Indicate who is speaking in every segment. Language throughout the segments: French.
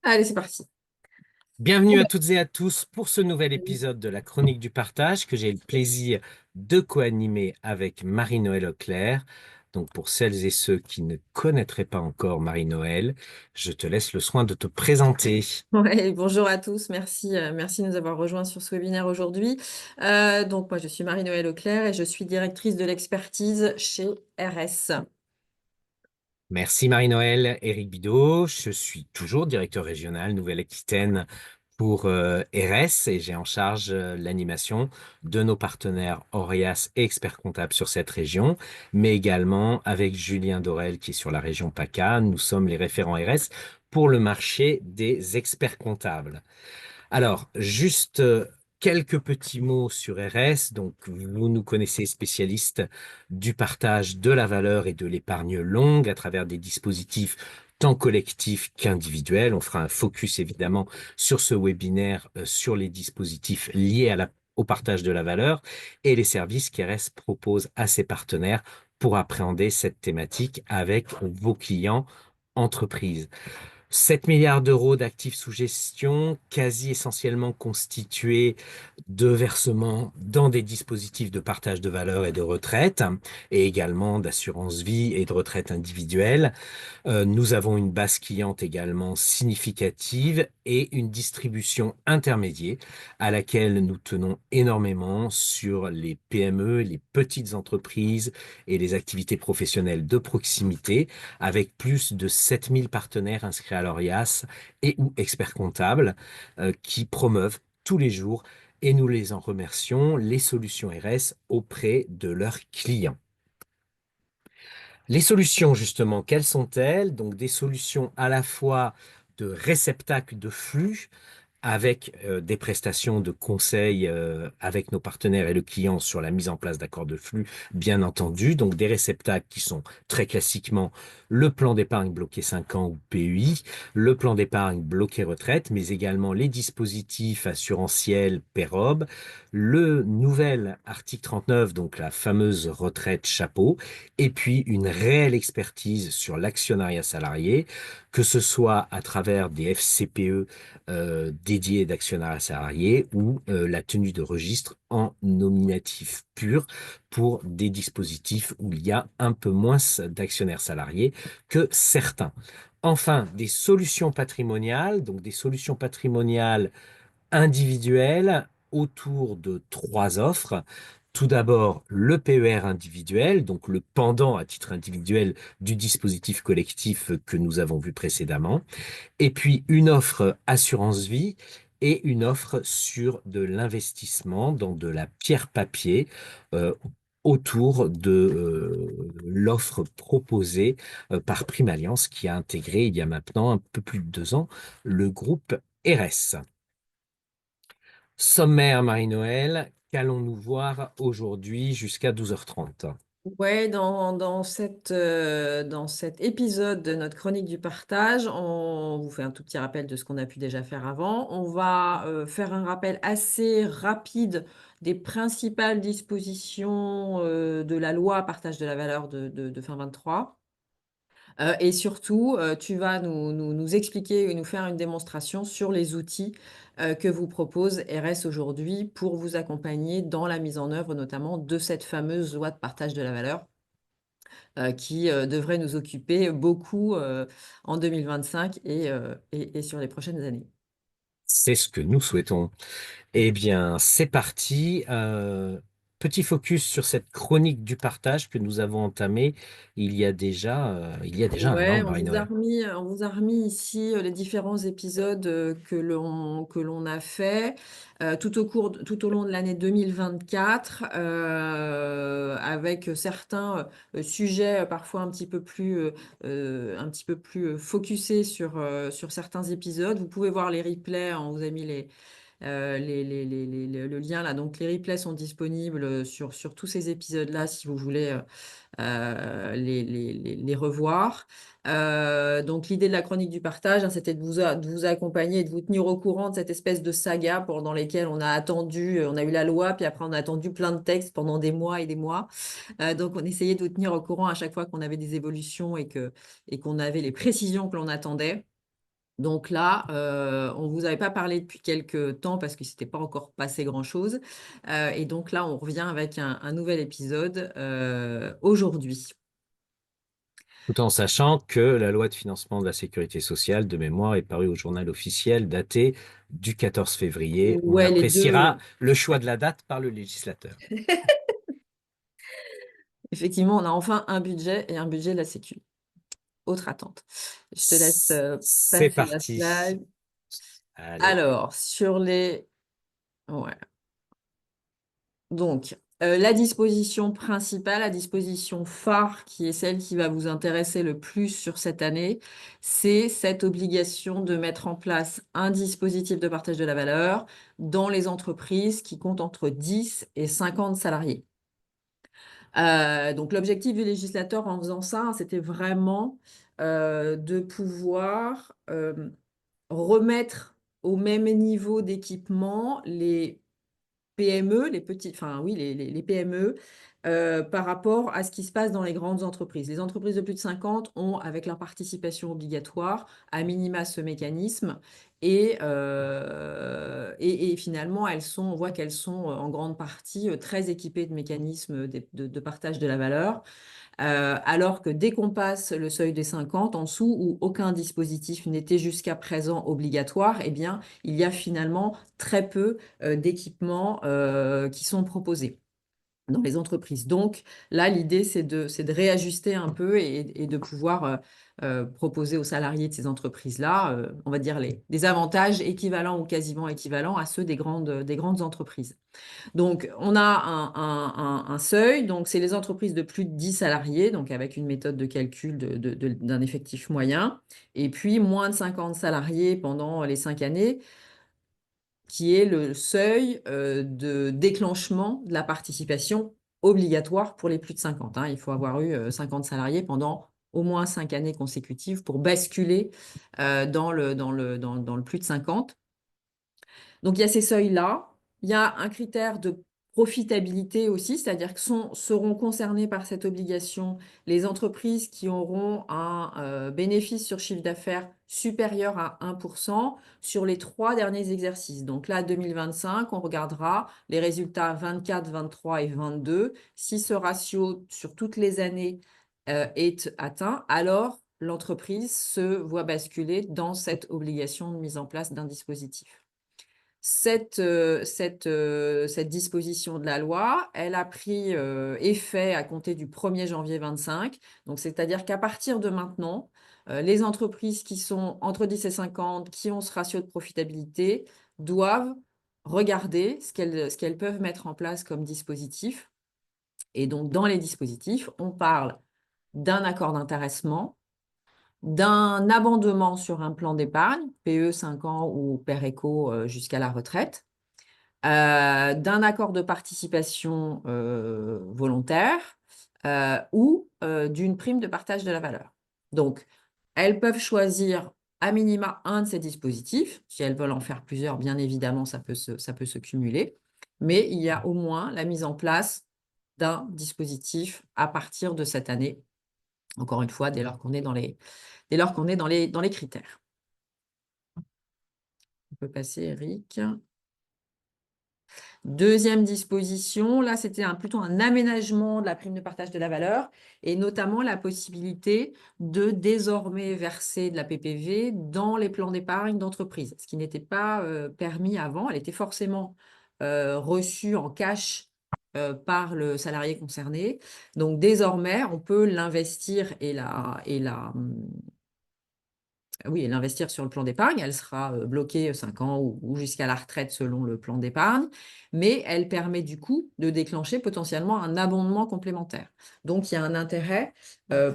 Speaker 1: Allez, c'est parti.
Speaker 2: Bienvenue à toutes et à tous pour ce nouvel épisode de la Chronique du Partage que j'ai le plaisir de co-animer avec Marie-Noëlle Auclair. Donc pour celles et ceux qui ne connaîtraient pas encore Marie-Noëlle, je te laisse le soin de te présenter.
Speaker 1: Ouais, bonjour à tous, merci de nous avoir rejoints sur ce webinaire aujourd'hui. Donc moi je suis Marie-Noëlle Auclair et je suis directrice de l'expertise chez RS.
Speaker 2: Merci Marie-Noëlle. Éric Bidot, je suis toujours directeur régional Nouvelle-Aquitaine pour RS et j'ai en charge l'animation de nos partenaires Orias et Expert Comptable sur cette région, mais également avec Julien Dorel qui est sur la région PACA. Nous sommes les référents RS pour le marché des experts comptables. Alors, juste quelques petits mots sur RS. Donc, vous nous connaissez spécialistes du partage de la valeur et de l'épargne longue à travers des dispositifs tant collectifs qu'individuels. On fera un focus évidemment sur ce webinaire sur les dispositifs liés au partage de la valeur et les services qu'RS propose à ses partenaires pour appréhender cette thématique avec vos clients entreprises. 7 milliards d'euros d'actifs sous gestion, quasi essentiellement constitués de versements dans des dispositifs de partage de valeur et de retraite, et également d'assurance vie et de retraite individuelle. Nous avons une base cliente également significative et une distribution intermédiaire à laquelle nous tenons énormément sur les PME, les petites entreprises et les activités professionnelles de proximité, avec plus de 7000 partenaires inscrits à l'ORIAS et ou experts comptables qui promeuvent tous les jours, et nous les en remercions, les solutions RS auprès de leurs clients. Les solutions, justement, quelles sont-elles? Donc, des solutions à la fois de réceptacle de flux avec des prestations de conseil avec nos partenaires et le client sur la mise en place d'accords de flux, bien entendu. Donc, des réceptacles qui sont très classiquement le plan d'épargne bloqué 5 ans ou PEI, le plan d'épargne bloqué retraite, mais également les dispositifs assurantiels PEROB, le nouvel article 39, donc la fameuse retraite chapeau, et puis une réelle expertise sur l'actionnariat salarié, que ce soit à travers des FCPE dédiés d'actionnariat salarié ou la tenue de registre en nominatif pur pour des dispositifs où il y a un peu moins d'actionnaires salariés que certains. Enfin, des solutions patrimoniales, donc des solutions patrimoniales individuelles autour de trois offres. Tout d'abord, le PER individuel, donc le pendant à titre individuel du dispositif collectif que nous avons vu précédemment. Et puis une offre assurance vie et une offre sur de l'investissement dans de la pierre papier euh, autour de l'offre proposée par Primaliance qui a intégré il y a maintenant un peu plus de 2 ans le groupe RS. Sommaire Marie-Noël, qu'allons-nous voir aujourd'hui jusqu'à 12h30?
Speaker 1: Ouais, dans cet épisode de notre chronique du partage, on vous fait un tout petit rappel de ce qu'on a pu déjà faire avant. On va faire un rappel assez rapide des principales dispositions de la loi partage de la valeur de fin 23. Et surtout, tu vas nous expliquer et nous faire une démonstration sur les outils que vous propose RS aujourd'hui pour vous accompagner dans la mise en œuvre notamment de cette fameuse loi de partage de la valeur qui devrait nous occuper beaucoup en 2025 et sur les prochaines années.
Speaker 2: C'est ce que nous souhaitons. Eh bien, c'est parti. Petit focus sur cette chronique du partage que nous avons entamée il y a déjà un an,
Speaker 1: Ouais,
Speaker 2: Marie-Noël.
Speaker 1: on vous a remis ici les différents épisodes que l'on a fait tout au long de l'année 2024, avec certains sujets parfois un petit peu plus focusés sur certains épisodes. Vous pouvez voir les replays, on vous a mis le lien là. Donc les replays sont disponibles sur tous ces épisodes-là si vous voulez les revoir. Donc l'idée de la chronique du partage, hein, c'était de vous accompagner et de vous tenir au courant de cette espèce de saga dans lesquelles on a attendu, on a eu la loi, puis après on a attendu plein de textes pendant des mois et des mois. Donc on essayait de vous tenir au courant à chaque fois qu'on avait des évolutions et qu'on avait les précisions que l'on attendait. Donc là, on ne vous avait pas parlé depuis quelques temps parce que c'était pas encore passé grand-chose. Et donc là, on revient avec un nouvel épisode aujourd'hui.
Speaker 2: Tout en sachant que la loi de financement de la sécurité sociale, de mémoire, est parue au journal officiel daté du 14 février. On
Speaker 1: Ouais, les
Speaker 2: appréciera
Speaker 1: deux.
Speaker 2: le choix de la date par le législateur.
Speaker 1: Effectivement, on a enfin un budget et un budget de la Sécu. Autre attente. Je te laisse
Speaker 2: C'est
Speaker 1: passer la
Speaker 2: parti.
Speaker 1: slide.
Speaker 2: Allez.
Speaker 1: Alors, sur les... Ouais. Donc, la disposition principale, la disposition phare, qui est celle qui va vous intéresser le plus sur cette année, c'est cette obligation de mettre en place un dispositif de partage de la valeur dans les entreprises qui comptent entre 10 et 50 salariés. Donc, l'objectif du législateur en faisant ça, hein, c'était vraiment de pouvoir remettre au même niveau d'équipement les PME, les petites, enfin oui, les PME, par rapport à ce qui se passe dans les grandes entreprises. Les entreprises de plus de 50 ont, avec leur participation obligatoire, à minima ce mécanisme. Et finalement, on voit qu'elles sont en grande partie très équipées de mécanismes de partage de la valeur. Alors que dès qu'on passe le seuil des 50, en dessous, où aucun dispositif n'était jusqu'à présent obligatoire, eh bien, il y a finalement très peu d'équipements qui sont proposés dans les entreprises. Donc là, l'idée, c'est de réajuster un peu et de pouvoir proposer aux salariés de ces entreprises-là, on va dire, des avantages équivalents ou quasiment équivalents à ceux des grandes entreprises. Donc, on a un seuil. Donc, c'est les entreprises de plus de 10 salariés, donc avec une méthode de calcul d'un effectif moyen. Et puis, moins de 50 salariés pendant les 5 années, qui est le seuil de déclenchement de la participation obligatoire pour les plus de 50, hein. Il faut avoir eu 50 salariés pendant au moins 5 années consécutives pour basculer dans le plus de 50. Donc, il y a ces seuils-là. Il y a un critère de profitabilité aussi, c'est-à-dire que seront concernées par cette obligation les entreprises qui auront un bénéfice sur chiffre d'affaires supérieur à 1% sur les 3 derniers exercices. Donc là, 2025, on regardera les résultats 24, 23 et 22. Si ce ratio sur toutes les années est atteint, alors l'entreprise se voit basculer dans cette obligation de mise en place d'un dispositif. Cette disposition de la loi, elle a pris effet à compter du 1er janvier 25. Donc, c'est-à-dire qu'à partir de maintenant, les entreprises qui sont entre 10 et 50, qui ont ce ratio de profitabilité, doivent regarder ce qu'elles peuvent mettre en place comme dispositif. Et donc, dans les dispositifs, on parle d'un accord d'intéressement, d'un abondement sur un plan d'épargne, PE 5 ans ou PER-éco jusqu'à la retraite, d'un accord de participation volontaire ou d'une prime de partage de la valeur. Donc, elles peuvent choisir à minima un de ces dispositifs. Si elles veulent en faire plusieurs, bien évidemment, ça peut se cumuler. Mais il y a au moins la mise en place d'un dispositif à partir de cette année. Encore une fois, dès lors qu'on est dans les critères. On peut passer, Eric. Deuxième disposition, là, c'était plutôt un aménagement de la prime de partage de la valeur et notamment la possibilité de désormais verser de la PPV dans les plans d'épargne d'entreprise, ce qui n'était pas permis avant. Elle était forcément reçue en cash par le salarié concerné. Donc, désormais, on peut l'investir oui, l'investir sur le plan d'épargne. Elle sera bloquée 5 ans ou jusqu'à la retraite selon le plan d'épargne, mais elle permet du coup de déclencher potentiellement un abondement complémentaire. Donc, il y a un intérêt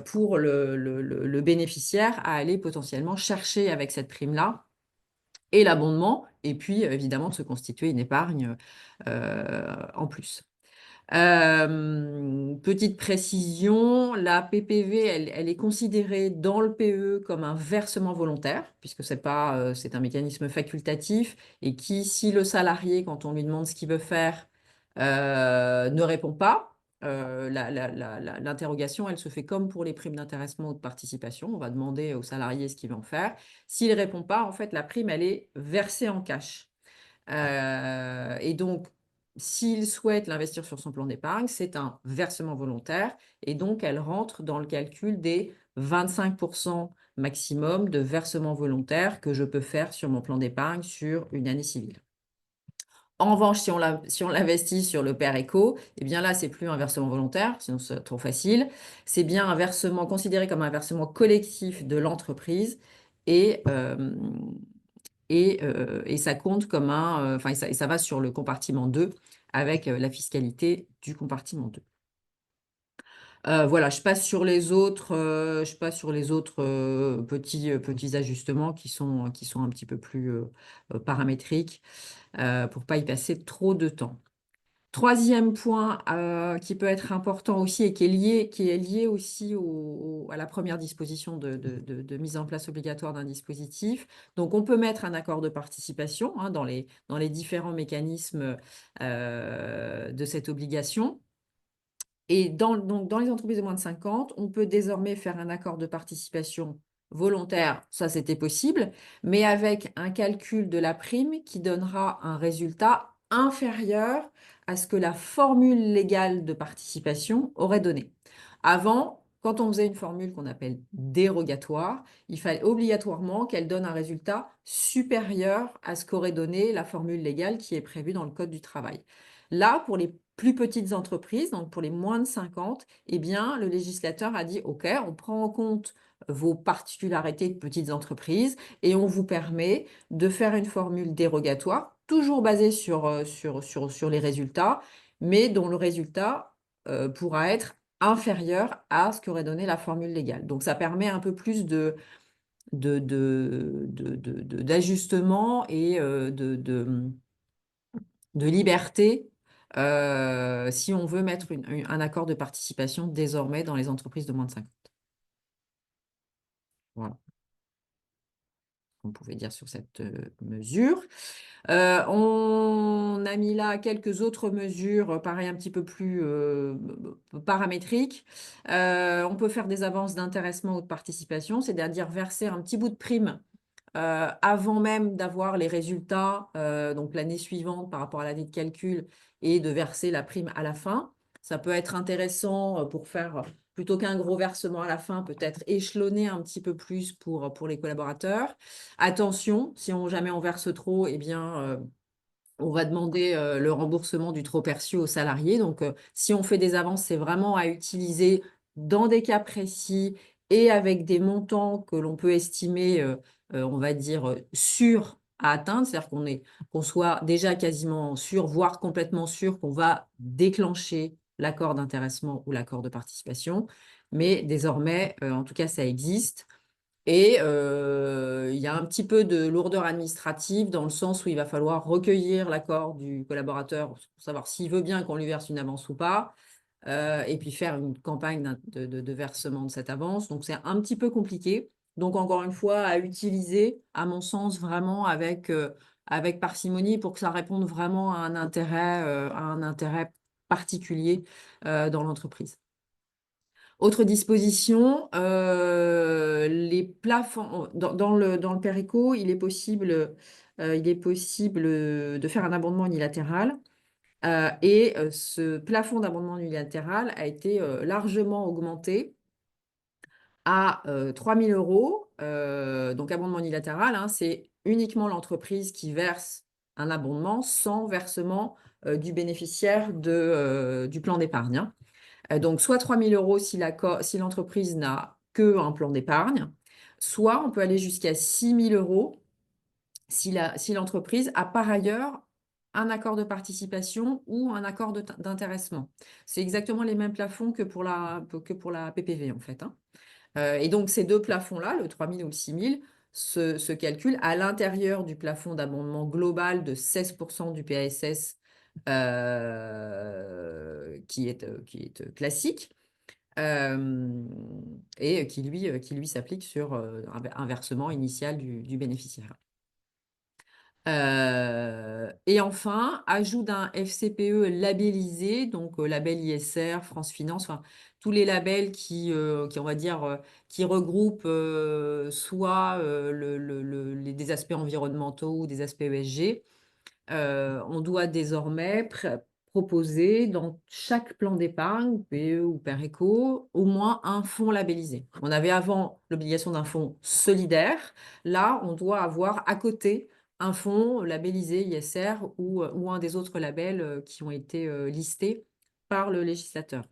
Speaker 1: pour le bénéficiaire à aller potentiellement chercher avec cette prime-là et l'abondement, et puis évidemment de se constituer une épargne en plus. Petite précision, la PPV, elle est considérée dans le PE comme un versement volontaire, puisque c'est un mécanisme facultatif et qui, si le salarié, quand on lui demande ce qu'il veut faire, ne répond pas, l'interrogation, elle se fait comme pour les primes d'intéressement ou de participation. On va demander au salarié ce qu'il va en faire. S'il ne répond pas, en fait, la prime, elle est versée en cash. Et donc, s'il souhaite l'investir sur son plan d'épargne, c'est un versement volontaire et donc elle rentre dans le calcul des 25% maximum de versement volontaire que je peux faire sur mon plan d'épargne sur une année civile. En revanche, si on l'investit sur le père éco, eh bien là, c'est plus un versement volontaire, sinon c'est trop facile. C'est bien un versement considéré comme un versement collectif de l'entreprise et, et ça compte comme enfin, et ça va sur le compartiment 2 avec la fiscalité du compartiment 2. Voilà, je passe sur les autres, petits ajustements qui sont un petit peu plus paramétriques pour pas y passer trop de temps. Troisième point qui peut être important aussi et qui est lié aussi à la première disposition de mise en place obligatoire d'un dispositif. Donc, on peut mettre un accord de participation hein, dans les différents mécanismes de cette obligation. Et donc, dans les entreprises de moins de 50, on peut désormais faire un accord de participation volontaire, ça c'était possible, mais avec un calcul de la prime qui donnera un résultat inférieur à ce que la formule légale de participation aurait donné. Avant, quand on faisait une formule qu'on appelle dérogatoire, il fallait obligatoirement qu'elle donne un résultat supérieur à ce qu'aurait donné la formule légale qui est prévue dans le Code du travail. Là, pour les plus petites entreprises, donc pour les moins de 50, eh bien, le législateur a dit, OK, on prend en compte vos particularités de petites entreprises et on vous permet de faire une formule dérogatoire, toujours basée sur les résultats, mais dont le résultat pourra être inférieur à ce qu'aurait donné la formule légale. Donc, ça permet un peu plus d'ajustement et de liberté si on veut mettre un accord de participation désormais dans les entreprises de moins de 50. Voilà, on pouvait dire sur cette mesure. On a mis là quelques autres mesures, pareil, un petit peu plus paramétriques. On peut faire des avances d'intéressement ou de participation, c'est-à-dire verser un petit bout de prime avant même d'avoir les résultats, donc l'année suivante par rapport à l'année de calcul, et de verser la prime à la fin. Ça peut être intéressant pour faire, plutôt qu'un gros versement à la fin, peut-être échelonner un petit peu plus pour les collaborateurs. Attention, si jamais on verse trop, eh bien, on va demander le remboursement du trop perçu aux salariés. Donc, si on fait des avances, c'est vraiment à utiliser dans des cas précis et avec des montants que l'on peut estimer, on va dire, sûrs à atteindre. C'est-à-dire qu'on soit déjà quasiment sûr, voire complètement sûr qu'on va déclencher l'accord d'intéressement ou l'accord de participation. Mais désormais, en tout cas, ça existe. Et il y a un petit peu de lourdeur administrative dans le sens où il va falloir recueillir l'accord du collaborateur pour savoir s'il veut bien qu'on lui verse une avance ou pas, et puis faire une campagne de versement de cette avance. Donc, c'est un petit peu compliqué. Donc, encore une fois, à utiliser, à mon sens, vraiment avec parcimonie pour que ça réponde vraiment à un intérêt particulier dans l'entreprise. Autre disposition, les plafonds. Dans le PERICO, il est possible de faire un abondement unilatéral. Et ce plafond d'abondement unilatéral a été largement augmenté à 3 000 euros. Donc, abondement unilatéral, hein, c'est uniquement l'entreprise qui verse un abondement sans versement du bénéficiaire du plan d'épargne. Hein. Donc, soit 3 000 euros si l'entreprise n'a qu'un plan d'épargne, soit on peut aller jusqu'à 6 000 euros si l'entreprise a par ailleurs un accord de participation ou un accord d'intéressement. C'est exactement les mêmes plafonds que pour la PPV, en fait. Hein. Et donc, ces deux plafonds-là, le 3 000 ou le 6 000, se calculent à l'intérieur du plafond d'abondement global de 16% du PASS qui est classique et qui lui s'applique sur un versement initial du bénéficiaire. Et enfin, ajout d'un FCPE labellisé, donc label ISR, France Finance, enfin, tous les labels qui, on va dire, qui regroupent soit des aspects environnementaux ou des aspects ESG. On doit désormais proposer dans chaque plan d'épargne, PE ou PERECO, au moins un fonds labellisé. On avait avant l'obligation d'un fonds solidaire. Là, on doit avoir à côté un fonds labellisé ISR ou un des autres labels qui ont été listés par le législateur.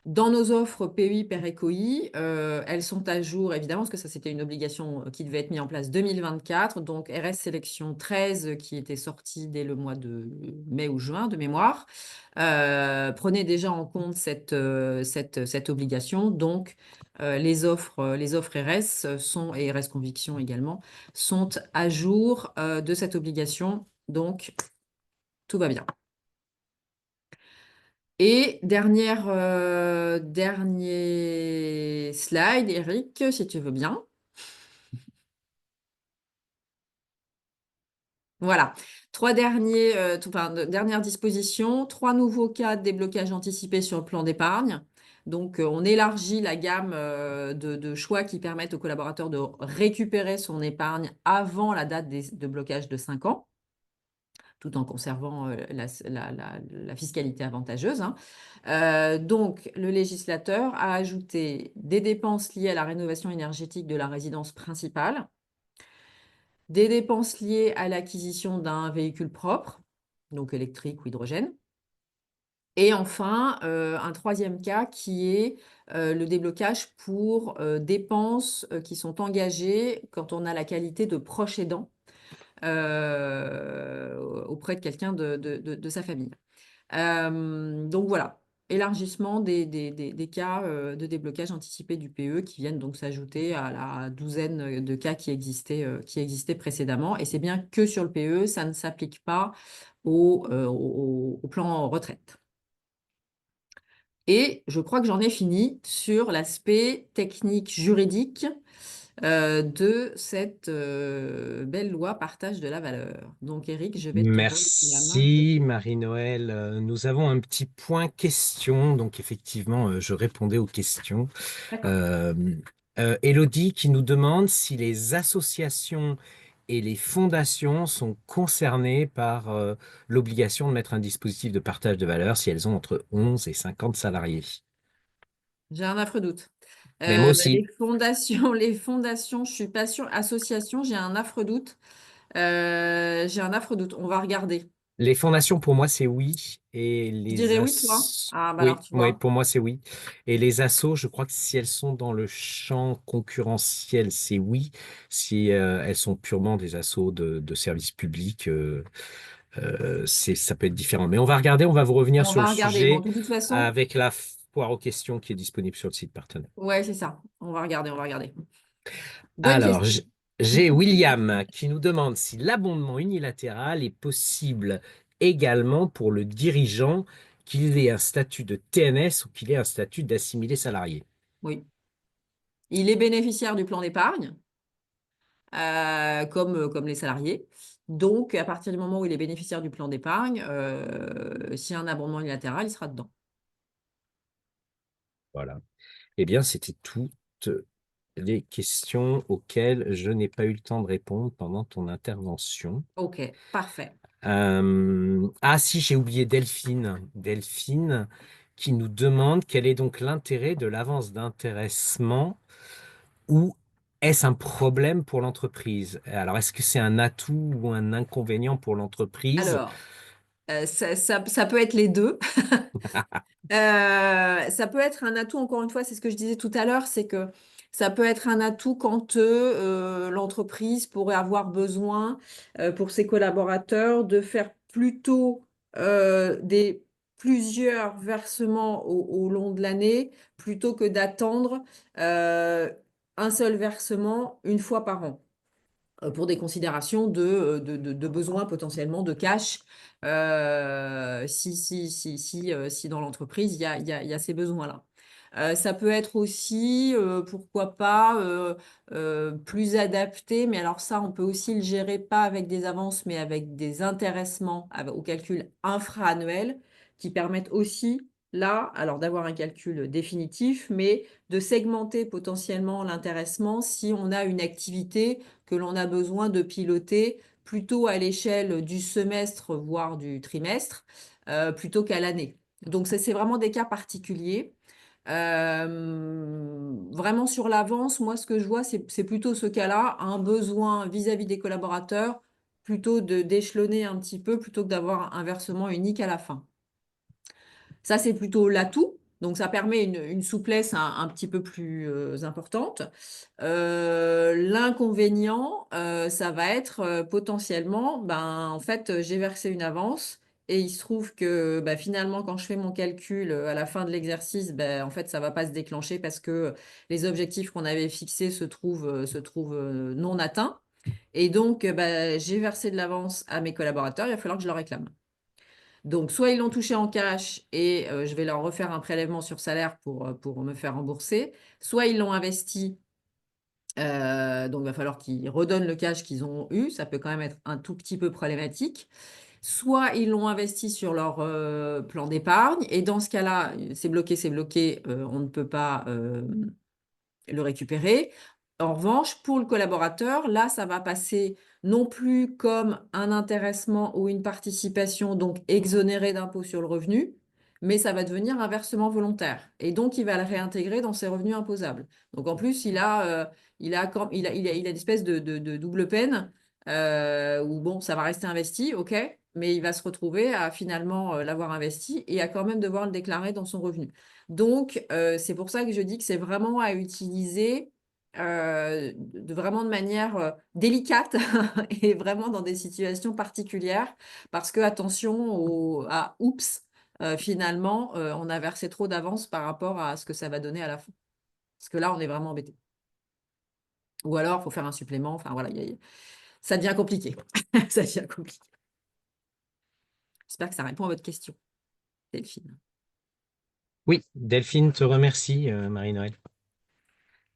Speaker 1: Dans nos offres PEI, PERECOI, elles sont à jour, évidemment, parce que ça, c'était une obligation qui devait être mise en place 2024. Donc, RS Sélection 13, qui était sortie dès le mois de mai ou juin, de mémoire, prenait déjà en compte cette obligation. Donc, les offres RS et RS Conviction également, sont à jour de cette obligation. Donc, tout va bien. Et dernier slide, Eric, si tu veux bien. Voilà. Dernière disposition, 3 nouveaux cas de déblocage anticipé sur le plan d'épargne. Donc, on élargit la gamme de choix qui permettent aux collaborateurs de récupérer son épargne avant la date de blocage de 5 ans, tout en conservant la fiscalité avantageuse, hein. Donc, le législateur a ajouté des dépenses liées à la rénovation énergétique de la résidence principale, des dépenses liées à l'acquisition d'un véhicule propre, donc électrique ou hydrogène, et enfin, un troisième cas qui est le déblocage pour dépenses qui sont engagées quand on a la qualité de proche aidant auprès de quelqu'un de sa famille. Donc voilà, élargissement des cas de déblocage anticipé du PE qui viennent donc s'ajouter à la douzaine de cas qui existaient précédemment. Et c'est bien que sur le PE, ça ne s'applique pas au plan retraite. Et je crois que j'en ai fini sur l'aspect technique juridique de cette belle loi partage de la valeur. Donc, Eric, je vais te relaisser la main.
Speaker 2: Merci Marie-Noël. Nous avons un petit point question. Donc effectivement, je répondais aux questions.
Speaker 1: D'accord.
Speaker 2: Euh, Élodie qui nous demande si les associations et les fondations sont concernées par l'obligation de mettre un dispositif de partage de valeur si elles ont entre 11 et 50 salariés.
Speaker 1: J'ai un affreux doute.
Speaker 2: Mais moi
Speaker 1: Les
Speaker 2: aussi.
Speaker 1: fondations, les fondations, je suis pas sûre. Associations, j'ai un affreux doute. J'ai un affreux doute. On va regarder.
Speaker 2: Les fondations, pour moi, c'est oui. Et
Speaker 1: Tu
Speaker 2: les
Speaker 1: dirais oui, toi?
Speaker 2: as...
Speaker 1: Ah, bah alors,
Speaker 2: Oui,
Speaker 1: tu
Speaker 2: oui,
Speaker 1: vois.
Speaker 2: pour moi, c'est oui. Et les assos, je crois que si elles sont dans le champ concurrentiel, c'est oui. Si elles sont purement des assos de services publics, ça peut être différent. Mais on va regarder, on va vous revenir
Speaker 1: On
Speaker 2: sur le
Speaker 1: va regarder. Bon,
Speaker 2: sujet
Speaker 1: de toute façon,
Speaker 2: avec la foire aux questions qui est disponible sur le site partenaire.
Speaker 1: ouais, c'est ça. On va regarder, on va regarder. Bonne
Speaker 2: Alors,
Speaker 1: question.
Speaker 2: j'ai William qui nous demande si l'abondement unilatéral est possible également pour le dirigeant, qu'il ait un statut de TNS ou qu'il ait un statut d'assimilé salarié.
Speaker 1: Oui. Il est bénéficiaire du plan d'épargne, comme les salariés. Donc, à partir du moment où il est bénéficiaire du plan d'épargne, s'il y a un abondement unilatéral, il sera dedans.
Speaker 2: Voilà. Eh bien, c'était toutes les questions auxquelles je n'ai pas eu le temps de répondre pendant ton intervention.
Speaker 1: OK, parfait.
Speaker 2: Ah si, j'ai oublié Delphine. Delphine qui nous demande quel est donc l'intérêt de l'avance d'intéressement ou est-ce un problème pour l'entreprise? Alors, est-ce que c'est un atout ou un inconvénient pour l'entreprise?
Speaker 1: Alors, ça peut être les deux. Ça peut être un atout, encore une fois, c'est ce que je disais tout à l'heure, c'est que ça peut être un atout quand l'entreprise pourrait avoir besoin pour ses collaborateurs de faire plutôt plusieurs versements au long de l'année plutôt que d'attendre euh, un seul versement une fois par an pour des considérations de besoins potentiellement de cash si dans l'entreprise, il y a ces besoins-là. Ça peut être aussi, pourquoi pas, plus adapté, mais alors ça, on peut aussi le gérer pas avec des avances, mais avec des intéressements au calcul infra-annuel qui permettent aussi, là, alors d'avoir un calcul définitif, mais de segmenter potentiellement l'intéressement si on a une activité que l'on a besoin de piloter plutôt à l'échelle du semestre, voire du trimestre, plutôt qu'à l'année. Donc, c'est vraiment des cas particuliers. Vraiment sur l'avance, moi, ce que je vois, c'est plutôt ce cas-là, un besoin vis-à-vis des collaborateurs, plutôt d'échelonner un petit peu, plutôt que d'avoir un versement unique à la fin. Ça, c'est plutôt l'atout. Donc, ça permet une souplesse un petit peu plus importante. L'inconvénient, ça va être potentiellement, ben, en fait, j'ai versé une avance et il se trouve que ben, finalement, quand je fais mon calcul à la fin de l'exercice, ben, en fait, ça ne va pas se déclencher parce que les objectifs qu'on avait fixés se trouvent non atteints. Et donc, ben, j'ai versé de l'avance à mes collaborateurs, il va falloir que je leur réclame. Donc, soit ils l'ont touché en cash et je vais leur refaire un prélèvement sur salaire pour me faire rembourser, soit ils l'ont investi, donc il va falloir qu'ils redonnent le cash qu'ils ont eu, ça peut quand même être un tout petit peu problématique, soit ils l'ont investi sur leur plan d'épargne, et dans ce cas-là, c'est bloqué, on ne peut pas le récupérer. En revanche, pour le collaborateur, là, ça va passer non plus comme un intéressement ou une participation, donc exonéré d'impôt sur le revenu, mais ça va devenir un versement volontaire. Et donc, il va le réintégrer dans ses revenus imposables. Donc, en plus, il a une espèce de double peine où, bon, ça va rester investi, OK, mais il va se retrouver à finalement l'avoir investi et à quand même devoir le déclarer dans son revenu. Donc, c'est pour ça que je dis que c'est vraiment à utiliser vraiment de manière délicate et vraiment dans des situations particulières. Parce que, attention à oups, finalement, on a versé trop d'avance par rapport à ce que ça va donner à la fin. Parce que là, on est vraiment embêté. Ou alors, il faut faire un supplément. Enfin, voilà, ça devient compliqué. Ça devient compliqué. J'espère que ça répond à votre question, Delphine.
Speaker 2: Oui, Delphine te remercie, Marie-Noël.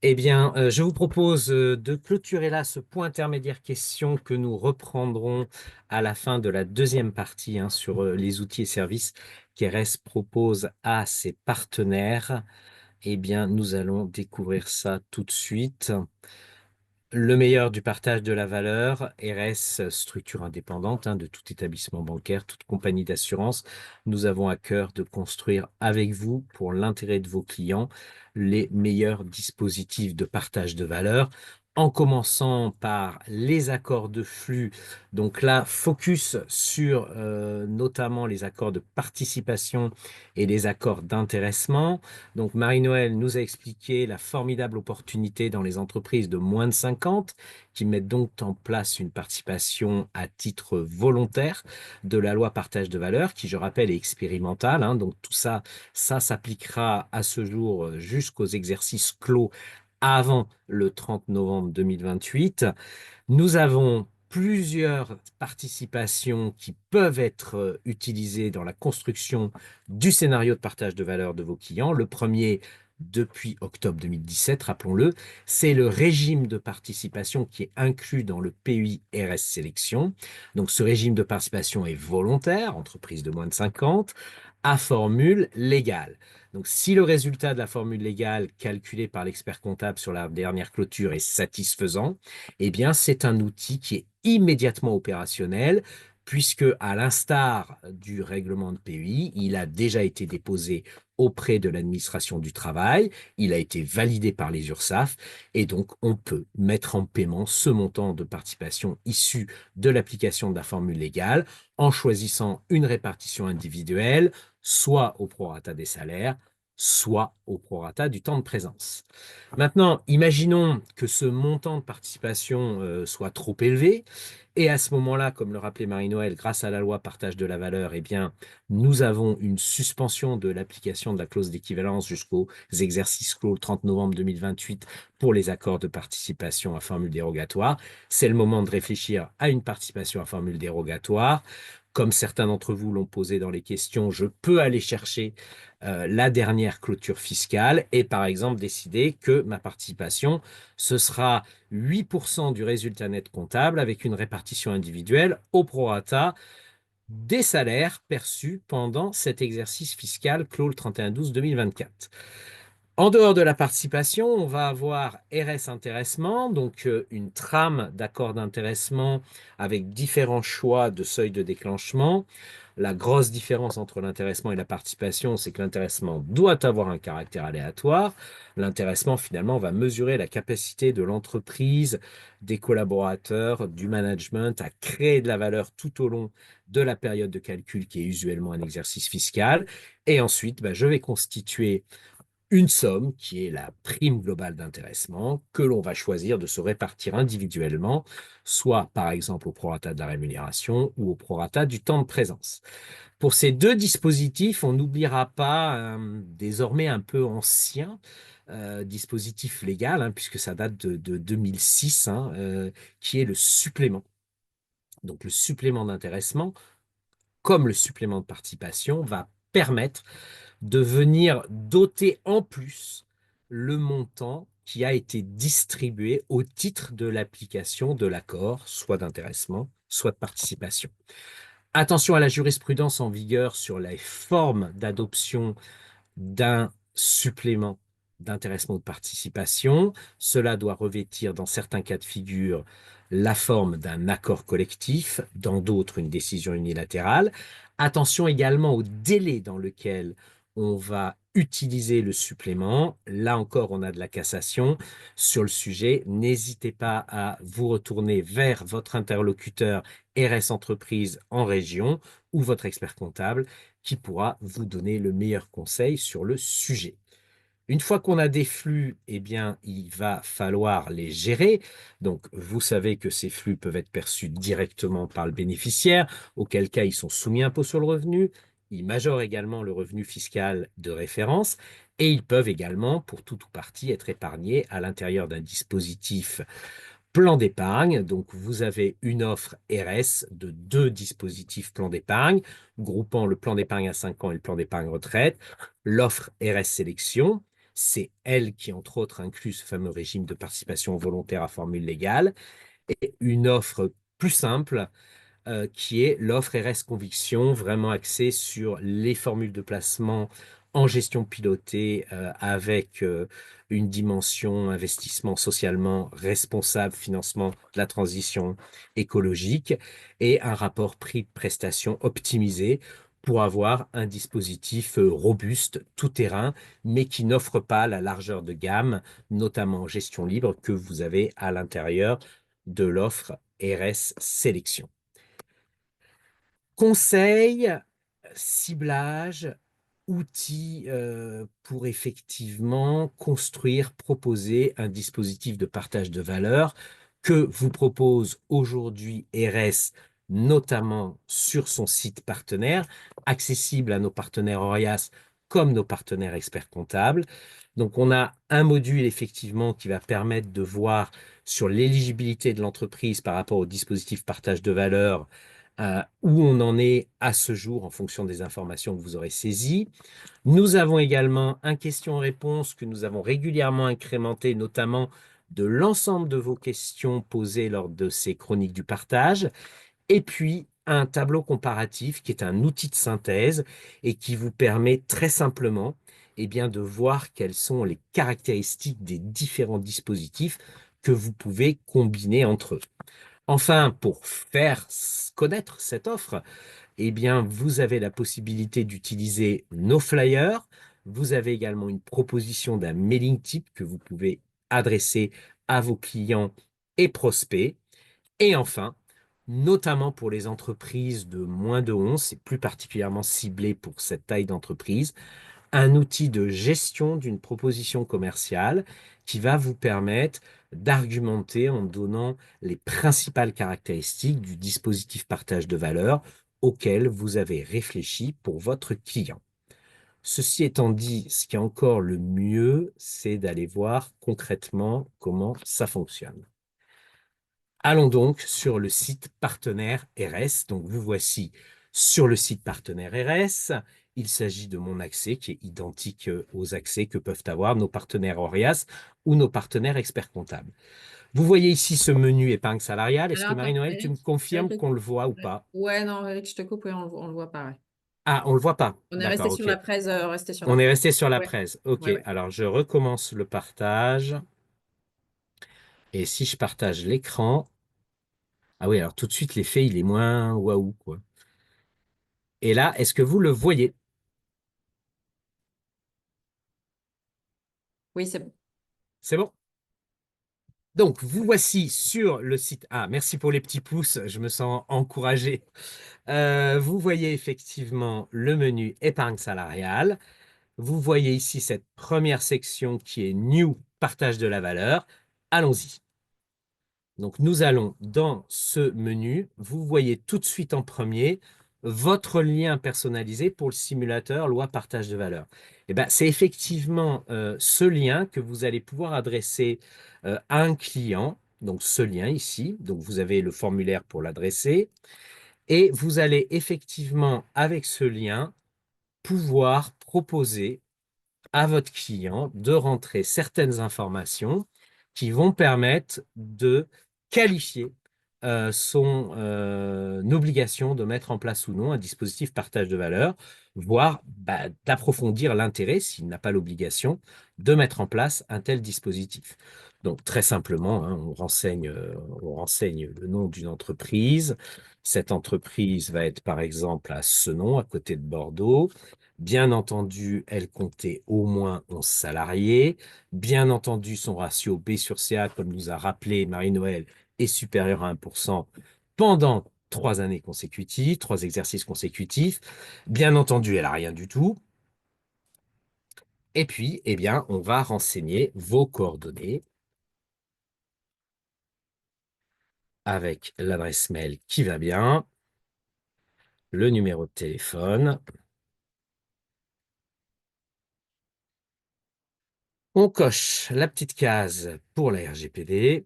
Speaker 2: Eh bien, je vous propose de clôturer là ce point intermédiaire question que nous reprendrons à la fin de la deuxième partie hein, sur les outils et services qu'ERES propose à ses partenaires. Eh bien, nous allons découvrir ça tout de suite. Le meilleur du partage de la valeur, RS, structure indépendante hein, de tout établissement bancaire, toute compagnie d'assurance. Nous avons à cœur de construire avec vous, pour l'intérêt de vos clients, les meilleurs dispositifs de partage de valeur, en commençant par les accords de flux. Donc là, focus sur notamment les accords de participation et les accords d'intéressement. Donc Marie-Noël nous a expliqué la formidable opportunité dans les entreprises de moins de 50 qui mettent donc en place une participation à titre volontaire de la loi partage de valeur qui, je rappelle, est expérimentale. Hein. Donc tout ça, ça s'appliquera à ce jour jusqu'aux exercices clos avant le 30 novembre 2028. Nous avons plusieurs participations qui peuvent être utilisées dans la construction du scénario de partage de valeur de vos clients. Le premier, depuis octobre 2017, rappelons-le, c'est le régime de participation qui est inclus dans le PUI RS Sélection. Donc, ce régime de participation est volontaire, entreprise de moins de 50, à formule légale. Donc, si le résultat de la formule légale calculée par l'expert comptable sur la dernière clôture est satisfaisant, eh bien, c'est un outil qui est immédiatement opérationnel, puisque, à l'instar du règlement de PUI, il a déjà été déposé auprès de l'administration du travail, il a été validé par les URSSAF, et donc on peut mettre en paiement ce montant de participation issu de l'application de la formule légale en choisissant une répartition individuelle, soit au prorata des salaires, soit au prorata du temps de présence. Maintenant, imaginons que ce montant de participation soit trop élevé. Et à ce moment-là, comme le rappelait Marie-Noël, grâce à la loi partage de la valeur, eh bien, nous avons une suspension de l'application de la clause d'équivalence jusqu'aux exercices clos le 30 novembre 2028 pour les accords de participation à formule dérogatoire. C'est le moment de réfléchir à une participation à formule dérogatoire comme certains d'entre vous l'ont posé dans les questions, je peux aller chercher la dernière clôture fiscale et par exemple décider que ma participation, ce sera 8% du résultat net comptable avec une répartition individuelle au prorata des salaires perçus pendant cet exercice fiscal clos le 31/12/2024. En dehors de la participation, on va avoir RS intéressement, donc une trame d'accord d'intéressement avec différents choix de seuil de déclenchement. La grosse différence entre l'intéressement et la participation, c'est que l'intéressement doit avoir un caractère aléatoire. L'intéressement, finalement, va mesurer la capacité de l'entreprise, des collaborateurs, du management à créer de la valeur tout au long de la période de calcul qui est usuellement un exercice fiscal. Et ensuite, je vais constituer une somme qui est la prime globale d'intéressement que l'on va choisir de se répartir individuellement, soit par exemple au prorata de la rémunération ou au prorata du temps de présence. Pour ces deux dispositifs, on n'oubliera pas un désormais un peu ancien dispositif légal, puisque ça date de 2006, qui est le supplément. Donc le supplément d'intéressement, comme le supplément de participation, va permettre de venir doter en plus le montant qui a été distribué au titre de l'application de l'accord, soit d'intéressement, soit de participation. Attention à la jurisprudence en vigueur sur les formes d'adoption d'un supplément d'intéressement ou de participation. Cela doit revêtir, dans certains cas de figure, la forme d'un accord collectif, dans d'autres, une décision unilatérale. Attention également au délai dans lequel on va utiliser le supplément. Là encore, on a de la cassation sur le sujet. N'hésitez pas à vous retourner vers votre interlocuteur RS Entreprise en région ou votre expert comptable qui pourra vous donner le meilleur conseil sur le sujet. Une fois qu'on a des flux, eh bien, il va falloir les gérer. Donc, vous savez que ces flux peuvent être perçus directement par le bénéficiaire, auquel cas ils sont soumis à impôt sur le revenu. Ils majorent également le revenu fiscal de référence et ils peuvent également, pour tout ou partie, être épargnés à l'intérieur d'un dispositif plan d'épargne. Donc, vous avez une offre RS de deux dispositifs plan d'épargne, groupant le plan d'épargne à 5 ans et le plan d'épargne retraite. L'offre RS Sélection, c'est elle qui, entre autres, inclut ce fameux régime de participation volontaire à formule légale. Et une offre plus simple, qui est l'offre RS Conviction, vraiment axée sur les formules de placement en gestion pilotée avec une dimension investissement socialement responsable, financement de la transition écologique et un rapport prix-prestation optimisé pour avoir un dispositif robuste, tout-terrain, mais qui n'offre pas la largeur de gamme, notamment en gestion libre, que vous avez à l'intérieur de l'offre RS Sélection. Conseils, ciblage, outils pour effectivement construire, proposer un dispositif de partage de valeur que vous propose aujourd'hui RS, notamment sur son site partenaire, accessible à nos partenaires Orias comme nos partenaires experts comptables. Donc, on a un module effectivement qui va permettre de voir sur l'éligibilité de l'entreprise par rapport au dispositif partage de valeur où on en est à ce jour en fonction des informations que vous aurez saisies. Nous avons également un question-réponse que nous avons régulièrement incrémenté, notamment de l'ensemble de vos questions posées lors de ces chroniques du partage. Et puis, un tableau comparatif qui est un outil de synthèse et qui vous permet très simplement de voir quelles sont les caractéristiques des différents dispositifs que vous pouvez combiner entre eux. Enfin, pour faire connaître cette offre, vous avez la possibilité d'utiliser nos flyers. Vous avez également une proposition d'un mailing type que vous pouvez adresser à vos clients et prospects. Et enfin, notamment pour les entreprises de moins de 11, c'est plus particulièrement ciblé pour cette taille d'entreprise, un outil de gestion d'une proposition commerciale qui va vous permettre d'argumenter en donnant les principales caractéristiques du dispositif partage de valeur auquel vous avez réfléchi pour votre client. Ceci étant dit, ce qui est encore le mieux, c'est d'aller voir concrètement comment ça fonctionne. Allons donc sur le site partenaire RS. Donc, vous voici Sur le site partenaire RS, il s'agit de mon accès qui est identique aux accès que peuvent avoir nos partenaires Orias ou nos partenaires experts comptables. Vous voyez ici ce menu épargne salariale. Est-ce
Speaker 1: Alors,
Speaker 2: que
Speaker 1: attends,
Speaker 2: Marie-Noël, tu me
Speaker 1: Eric,
Speaker 2: confirmes
Speaker 1: Eric,
Speaker 2: qu'on le voit ou
Speaker 1: ouais,
Speaker 2: pas?
Speaker 1: ouais, non, Eric, je te coupe, et on le voit pas. Ouais.
Speaker 2: Ah, on le voit pas.
Speaker 1: On est resté
Speaker 2: D'accord,
Speaker 1: sur
Speaker 2: ok.
Speaker 1: la presse, resté sur la
Speaker 2: On est
Speaker 1: presse.
Speaker 2: resté sur la
Speaker 1: Ouais,
Speaker 2: presse. Ok,
Speaker 1: ouais, ouais.
Speaker 2: alors je recommence le partage. Et si je partage l'écran, ah oui, alors tout de suite, l'effet, il est moins waouh, quoi. Et là, est-ce que vous le voyez?
Speaker 1: Oui, c'est bon.
Speaker 2: C'est bon? Donc, vous voici sur le site. Ah, merci pour les petits pouces, je me sens encouragé. Vous voyez effectivement le menu épargne salariale. Vous voyez ici cette première section qui est New, partage de la valeur. Allons-y. Donc, nous allons dans ce menu. Vous voyez tout de suite en premier votre lien personnalisé pour le simulateur loi partage de valeur. Eh ben, c'est effectivement ce lien que vous allez pouvoir adresser à un client. Donc, ce lien ici. Donc, vous avez le formulaire pour l'adresser. Et vous allez effectivement, avec ce lien, pouvoir proposer à votre client de rentrer certaines informations qui vont permettre de qualifier son obligation de mettre en place ou non un dispositif partage de valeur, voire bah, d'approfondir l'intérêt, s'il n'a pas l'obligation, de mettre en place un tel dispositif. Donc très simplement, hein, on renseigne le nom d'une entreprise. Cette entreprise va être par exemple à Senon, à côté de Bordeaux. Bien entendu, elle comptait au moins 11 salariés. Bien entendu, son ratio B sur CA, comme nous a rappelé Marie-Noël, est supérieur à 1% pendant 3 années consécutives, 3 exercices consécutifs. Bien entendu, elle n'a rien du tout. Et puis, eh bien, on va renseigner vos coordonnées avec l'adresse mail qui va bien, le numéro de téléphone. On coche la petite case pour la RGPD.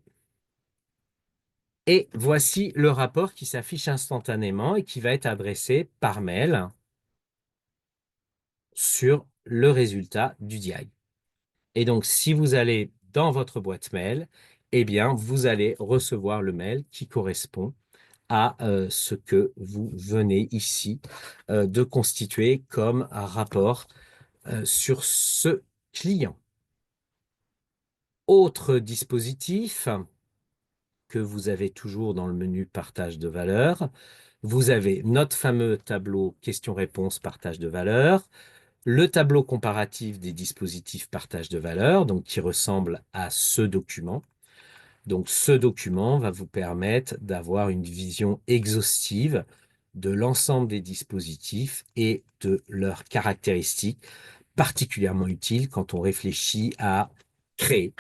Speaker 2: Et voici le rapport qui s'affiche instantanément et qui va être adressé par mail sur le résultat du DIAG. Et donc, si vous allez dans votre boîte mail, eh bien, vous allez recevoir le mail qui correspond à ce que vous venez ici de constituer comme un rapport sur ce client. Autre dispositif que vous avez toujours dans le menu partage de valeur. Vous avez notre fameux tableau questions-réponses partage de valeur, le tableau comparatif des dispositifs partage de valeur, donc qui ressemble à ce document. Donc ce document va vous permettre d'avoir une vision exhaustive de l'ensemble des dispositifs et de leurs caractéristiques, particulièrement utiles quand on réfléchit à créer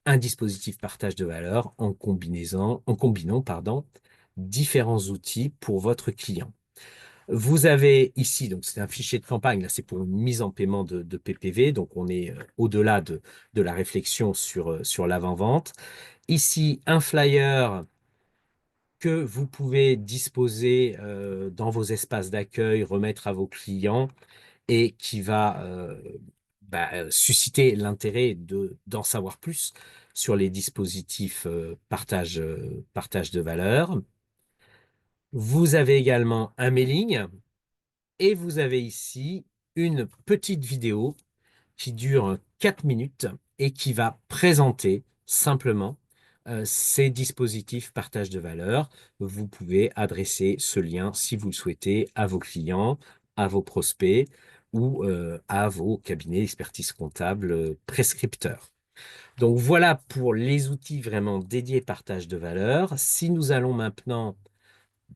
Speaker 2: un dispositif partage de valeur en combinant différents outils pour votre client. Vous avez ici, donc c'est un fichier de campagne, là c'est pour une mise en paiement de PPV, donc on est au-delà de la réflexion sur l'avant-vente. Ici, un flyer que vous pouvez disposer dans vos espaces d'accueil, remettre à vos clients et qui va susciter l'intérêt d'en savoir plus sur les dispositifs partage de valeur. Vous avez également un mailing et vous avez ici une petite vidéo qui dure 4 minutes et qui va présenter simplement ces dispositifs partage de valeur. Vous pouvez adresser ce lien, si vous le souhaitez, à vos clients, à vos prospects ou à vos cabinets d'expertise comptable prescripteurs. Donc voilà pour les outils vraiment dédiés partage de valeur. Si nous allons maintenant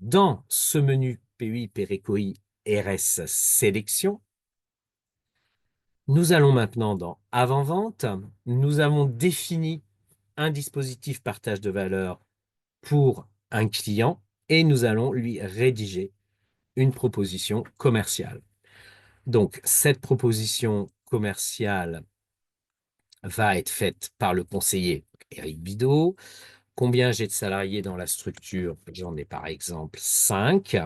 Speaker 2: dans ce menu PUI, Pérécoï, RS Sélection, nous allons maintenant dans Avant-vente. Nous avons défini un dispositif partage de valeur pour un client et nous allons lui rédiger une proposition commerciale. Donc, cette proposition commerciale va être faite par le conseiller Éric Bidot. Combien j'ai de salariés dans la structure? J'en ai par exemple 5.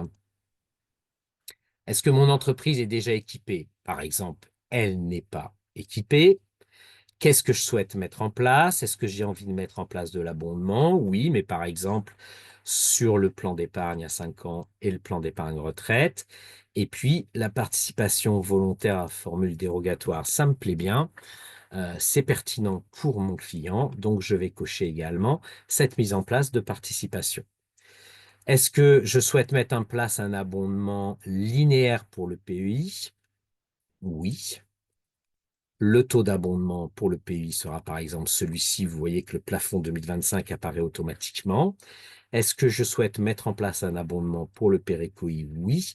Speaker 2: Est-ce que mon entreprise est déjà équipée? Par exemple, elle n'est pas équipée. Qu'est-ce que je souhaite mettre en place? Est-ce que j'ai envie de mettre en place de l'abondement? Oui, mais par exemple, sur le plan d'épargne à 5 ans et le plan d'épargne retraite. Et puis, la participation volontaire à formule dérogatoire, ça me plaît bien. C'est pertinent pour mon client, donc je vais cocher également cette mise en place de participation. Est-ce que je souhaite mettre en place un abondement linéaire pour le PEI? Oui. Le taux d'abondement pour le PEI sera par exemple celui-ci. Vous voyez que le plafond 2025 apparaît automatiquement. Est-ce que je souhaite mettre en place un abondement pour le PERECOI? Oui.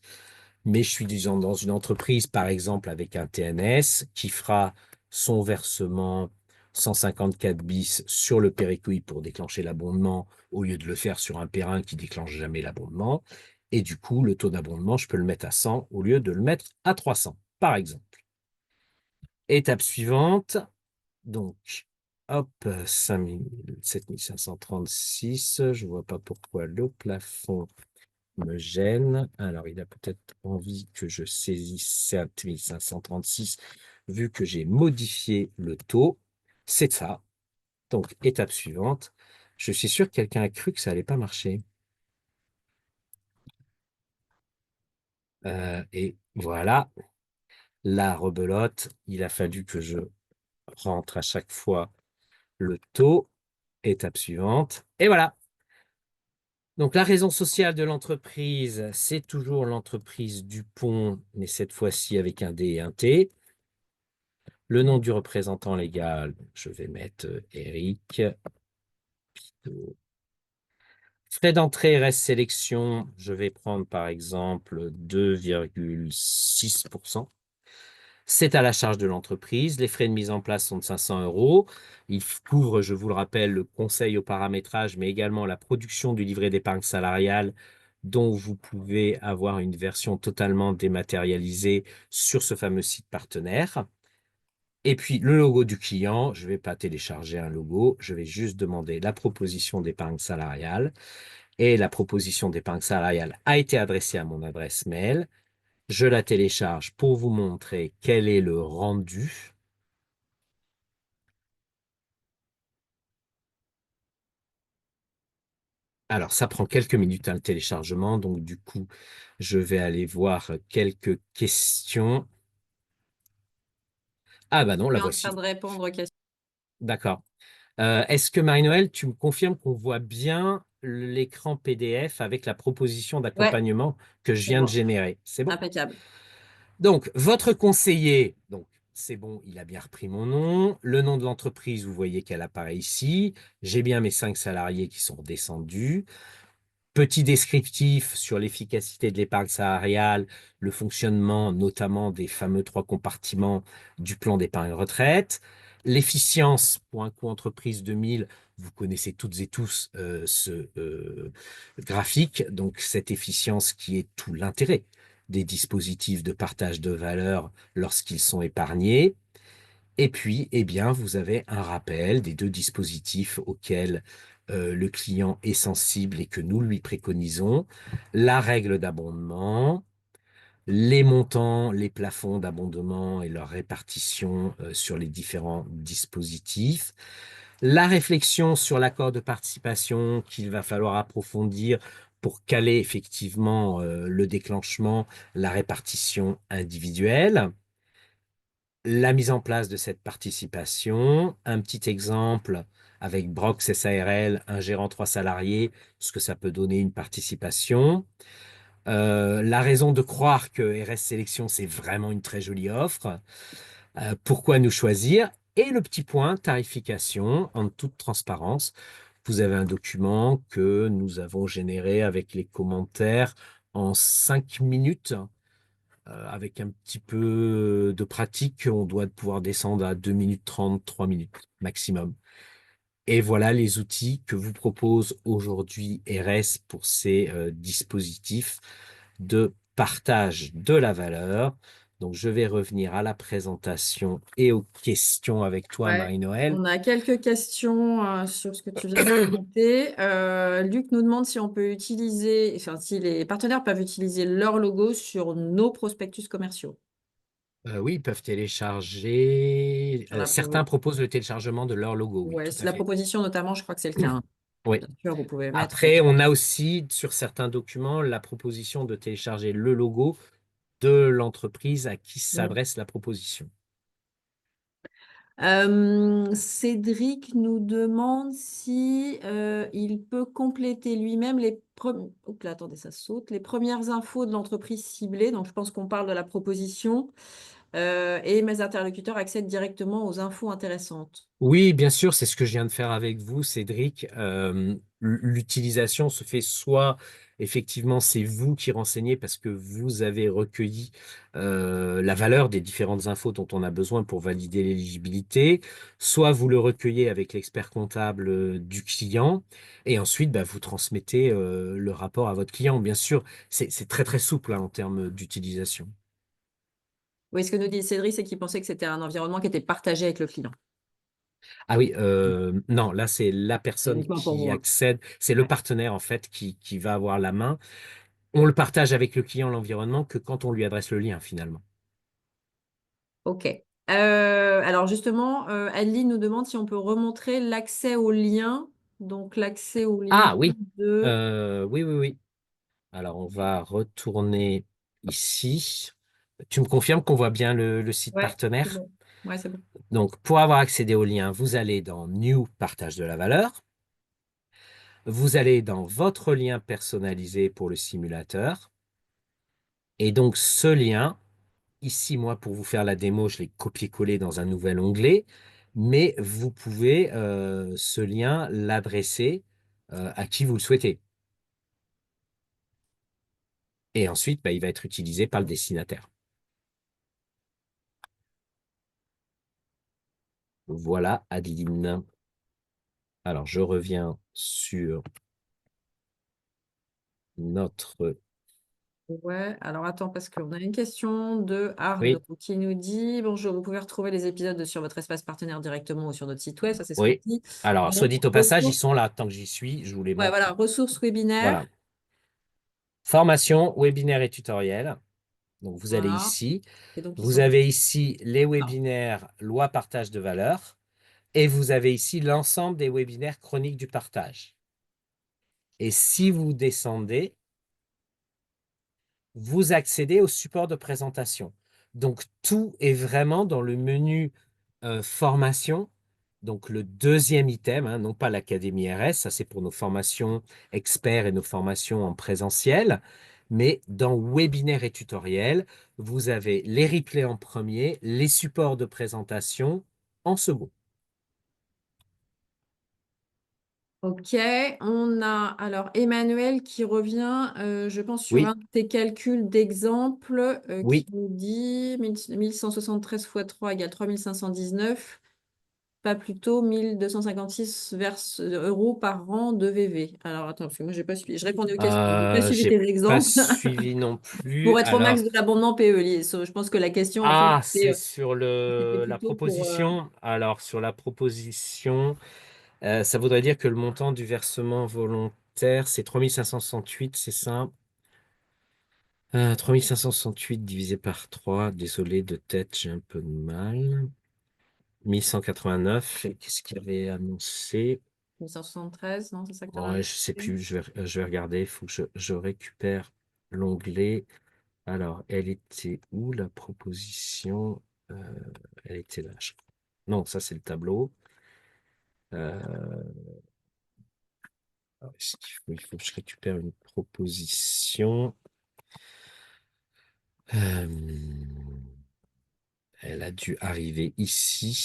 Speaker 2: Mais je suis disons, dans une entreprise, par exemple, avec un TNS qui fera son versement 154 bis sur le PERECOI pour déclencher l'abondement au lieu de le faire sur un périn qui déclenche jamais l'abondement. Et du coup, le taux d'abondement, je peux le mettre à 100 au lieu de le mettre à 300, par exemple. Étape suivante, donc, hop, 7536, je ne vois pas pourquoi le plafond me gêne. Alors, il a peut-être envie que je saisisse 7536, vu que j'ai modifié le taux. C'est ça. Donc, étape suivante. Je suis sûr que quelqu'un a cru que ça n'allait pas marcher. Et voilà, la rebelote. Il a fallu que je rentre à chaque fois le taux. Étape suivante. Et voilà. Donc, la raison sociale de l'entreprise, c'est toujours l'entreprise Dupont, mais cette fois-ci avec un D et un T. Le nom du représentant légal, je vais mettre Eric. Frais d'entrée reste sélection, je vais prendre par exemple 2,6%. C'est à la charge de l'entreprise. Les frais de mise en place sont de 500 euros. Ils couvrent, je vous le rappelle, le conseil au paramétrage, mais également la production du livret d'épargne salariale dont vous pouvez avoir une version totalement dématérialisée sur ce fameux site partenaire. Et puis, le logo du client, je ne vais pas télécharger un logo, je vais juste demander la proposition d'épargne salariale. Et la proposition d'épargne salariale a été adressée à mon adresse mail. Je la télécharge pour vous montrer quel est le rendu. Alors, ça prend quelques minutes, hein, le téléchargement. Donc, du coup, je vais aller voir quelques questions. Ah bah non,
Speaker 1: Je
Speaker 2: la
Speaker 1: suis en train
Speaker 2: voici.
Speaker 1: de répondre aux questions.
Speaker 2: D'accord. Est-ce que Marie-Noël, tu me confirmes qu'on voit bien l'écran PDF avec la proposition
Speaker 1: Ouais,
Speaker 2: d'accompagnement que je
Speaker 1: c'est
Speaker 2: viens de
Speaker 1: bon.
Speaker 2: générer? C'est bon?
Speaker 1: Impeccable.
Speaker 2: Donc, votre conseiller, donc c'est bon, il a bien repris mon nom. Le nom de l'entreprise, vous voyez qu'elle apparaît ici. J'ai bien mes 5 salariés qui sont redescendus. Petit descriptif sur l'efficacité de l'épargne salariale, le fonctionnement notamment des fameux 3 compartiments du plan d'épargne retraite. L'efficience pour un coût entreprise 2000, vous connaissez toutes et tous ce graphique, donc cette efficience qui est tout l'intérêt des dispositifs de partage de valeur lorsqu'ils sont épargnés. Et puis, eh bien, vous avez un rappel des 2 dispositifs auxquels le client est sensible et que nous lui préconisons, la règle d'abondement, les montants, les plafonds d'abondement et leur répartition sur les différents dispositifs, la réflexion sur l'accord de participation qu'il va falloir approfondir pour caler effectivement le déclenchement, la répartition individuelle, la mise en place de cette participation, un petit exemple avec Brox SARL, un gérant 3 salariés, ce que ça peut donner une participation. La raison de croire que RS Sélection, c'est vraiment une très jolie offre. Pourquoi nous choisir? Et le petit point, tarification, en toute transparence. Vous avez un document que nous avons généré avec les commentaires en 5 minutes. Avec un petit peu de pratique, on doit pouvoir descendre à 2 minutes 30, 3 minutes maximum. Et voilà les outils que vous propose aujourd'hui RS pour ces dispositifs de partage de la valeur Donc, je vais revenir à la présentation et aux questions avec toi,
Speaker 1: Ouais.
Speaker 2: Marie-Noël.
Speaker 1: On a quelques questions sur ce que tu viens de raconter. Luc nous demande si on peut utiliser, enfin, si les partenaires peuvent utiliser leur logo sur nos prospectus commerciaux.
Speaker 2: Oui, ils peuvent télécharger.
Speaker 1: Sur la,
Speaker 2: Certains proposent le téléchargement de leur logo, oui,
Speaker 1: ouais,
Speaker 2: tout
Speaker 1: c'est
Speaker 2: à
Speaker 1: la
Speaker 2: fait.
Speaker 1: proposition notamment, je crois que c'est le cas, hein.
Speaker 2: Oui.
Speaker 1: Bien sûr, vous pouvez mettre.
Speaker 2: Après, on a aussi sur certains documents la proposition de télécharger le logo de l'entreprise à qui
Speaker 1: Mm.
Speaker 2: s'adresse la proposition.
Speaker 1: Cédric nous demande si il peut compléter lui-même attendez, ça saute. Les premières infos de l'entreprise ciblée. Donc, je pense qu'on parle de la proposition et mes interlocuteurs accèdent directement aux infos intéressantes.
Speaker 2: Oui, bien sûr, c'est ce que je viens de faire avec vous, Cédric. L'utilisation se fait soit, effectivement, c'est vous qui renseignez parce que vous avez recueilli la valeur des différentes infos dont on a besoin pour valider l'éligibilité, soit vous le recueillez avec l'expert comptable du client, et ensuite, bah, vous transmettez le rapport à votre client. Bien sûr, c'est très, très souple hein, en termes d'utilisation.
Speaker 1: Oui, ce que nous dit Cédric, c'est qu'il pensait que c'était un environnement qui était partagé avec le client.
Speaker 2: Ah oui, non, là c'est la
Speaker 1: C'est
Speaker 2: personne
Speaker 1: uniquement pour
Speaker 2: qui
Speaker 1: vous, hein.
Speaker 2: accède, c'est le
Speaker 1: Ouais.
Speaker 2: partenaire en fait qui va avoir la main. On le partage avec le client, l'environnement, que quand on lui adresse le lien finalement.
Speaker 1: OK. Alors justement, Adeline nous demande si on peut remontrer l'accès au lien. Donc l'accès au lien
Speaker 2: Ah oui,
Speaker 1: de...
Speaker 2: oui, oui, oui. Alors on va retourner ici. Tu me confirmes qu'on voit bien le site
Speaker 1: Ouais, c'est
Speaker 2: partenaire?
Speaker 1: bon. Ouais, c'est bon.
Speaker 2: Donc pour avoir accédé au lien, vous allez dans New Partage de la valeur. Vous allez dans votre lien personnalisé pour le simulateur. Et donc ce lien, ici, moi, pour vous faire la démo, je l'ai copié-collé dans un nouvel onglet, mais vous pouvez ce lien l'adresser à qui vous le souhaitez. Et ensuite, bah, il va être utilisé par le destinataire. Voilà, Adeline. Alors, je reviens sur notre...
Speaker 1: Ouais, alors attends, parce qu'on a une question de Arnaud
Speaker 2: Oui,
Speaker 1: qui nous dit, bonjour, vous pouvez retrouver les épisodes sur votre espace partenaire directement ou sur notre site web, ça c'est ce qu'on
Speaker 2: oui.
Speaker 1: dit.
Speaker 2: Alors, soit
Speaker 1: Bon,
Speaker 2: dit au passage, ils
Speaker 1: ressources,
Speaker 2: sont là. Tant que j'y suis, je vous les
Speaker 1: ouais,
Speaker 2: montre.
Speaker 1: voilà, ressources webinaires,
Speaker 2: Voilà. Formation, webinaire et tutoriel. Donc, vous allez
Speaker 1: voilà.
Speaker 2: ici.
Speaker 1: Et donc ils
Speaker 2: Vous
Speaker 1: sont...
Speaker 2: avez ici les
Speaker 1: Ah,
Speaker 2: webinaires loi partage de valeur. Et vous avez ici l'ensemble des webinaires chroniques du partage. Et si vous descendez, vous accédez au support de présentation. Donc, tout est vraiment dans le menu formation. Donc, le deuxième item, hein, non pas l'Académie RS, ça c'est pour nos formations experts et nos formations en présentiel. Mais dans webinaire et tutoriel, vous avez les replays en premier, les supports de présentation en second.
Speaker 1: ok, on a alors Emmanuel qui revient, je pense, sur un
Speaker 2: Oui,
Speaker 1: de tes calculs d'exemple qui
Speaker 2: oui.
Speaker 1: nous dit 1173 fois 3 égale 3519, pas plutôt 1256 euros par an de VV. Alors attends, parce que moi j'ai pas suivi, je répondais aux questions, j'ai pas suivi
Speaker 2: J'ai
Speaker 1: tes
Speaker 2: pas
Speaker 1: exemples.
Speaker 2: suivi non plus.
Speaker 1: Pour être au max
Speaker 2: Alors,
Speaker 1: de l'abondement PE. Je pense que la question, en fait,
Speaker 2: ah, c'est sur
Speaker 1: c'était
Speaker 2: la
Speaker 1: plutôt pour...
Speaker 2: proposition. Alors, sur la proposition, ça voudrait dire que le montant du versement volontaire, c'est 3568, c'est ça? 3568 divisé par 3. Désolé de tête, j'ai un peu de mal. 1189. Et qu'est-ce qu'il avait annoncé?
Speaker 1: 1173, non, c'est ça que tu avais
Speaker 2: Ouais, je sais
Speaker 1: annoncé.
Speaker 2: plus, je vais regarder. Il faut que je récupère l'onglet. Alors, elle était où la proposition? Euh, Elle était là, je crois. Non, ça c'est le tableau. Euh, il faut que je récupère une proposition. Euh, Elle a dû arriver ici.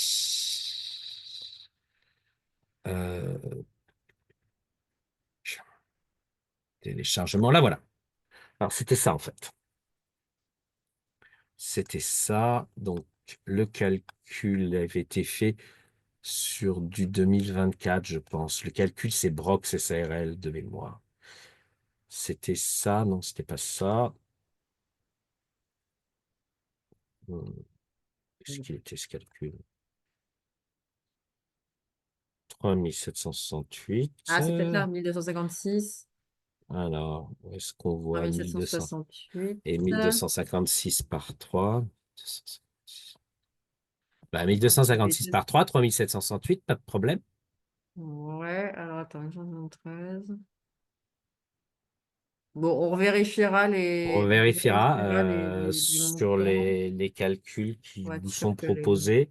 Speaker 2: Euh, Téléchargement, là voilà. Alors c'était ça en fait. C'était ça. Donc le calcul avait été fait sur du 2024, je pense. Le calcul, c'est Brox SARL de mémoire. C'était ça, non, c'était pas ça. Est-ce qu'il était ce calcul? 3768.
Speaker 1: Ah, c'est peut-être là, 1256,
Speaker 2: Alors, est-ce qu'on voit 1200
Speaker 1: 3768.
Speaker 2: et 1256 par 3? Bah, 1256 par 3, 3768, pas de problème.
Speaker 1: Ouais, alors attends, 173. Bon, on vérifiera
Speaker 2: On
Speaker 1: on
Speaker 2: vérifiera
Speaker 1: vérifiera les
Speaker 2: sur
Speaker 1: montants
Speaker 2: les calculs qui
Speaker 1: pour être
Speaker 2: vous
Speaker 1: sûr
Speaker 2: sont
Speaker 1: que les...
Speaker 2: proposés.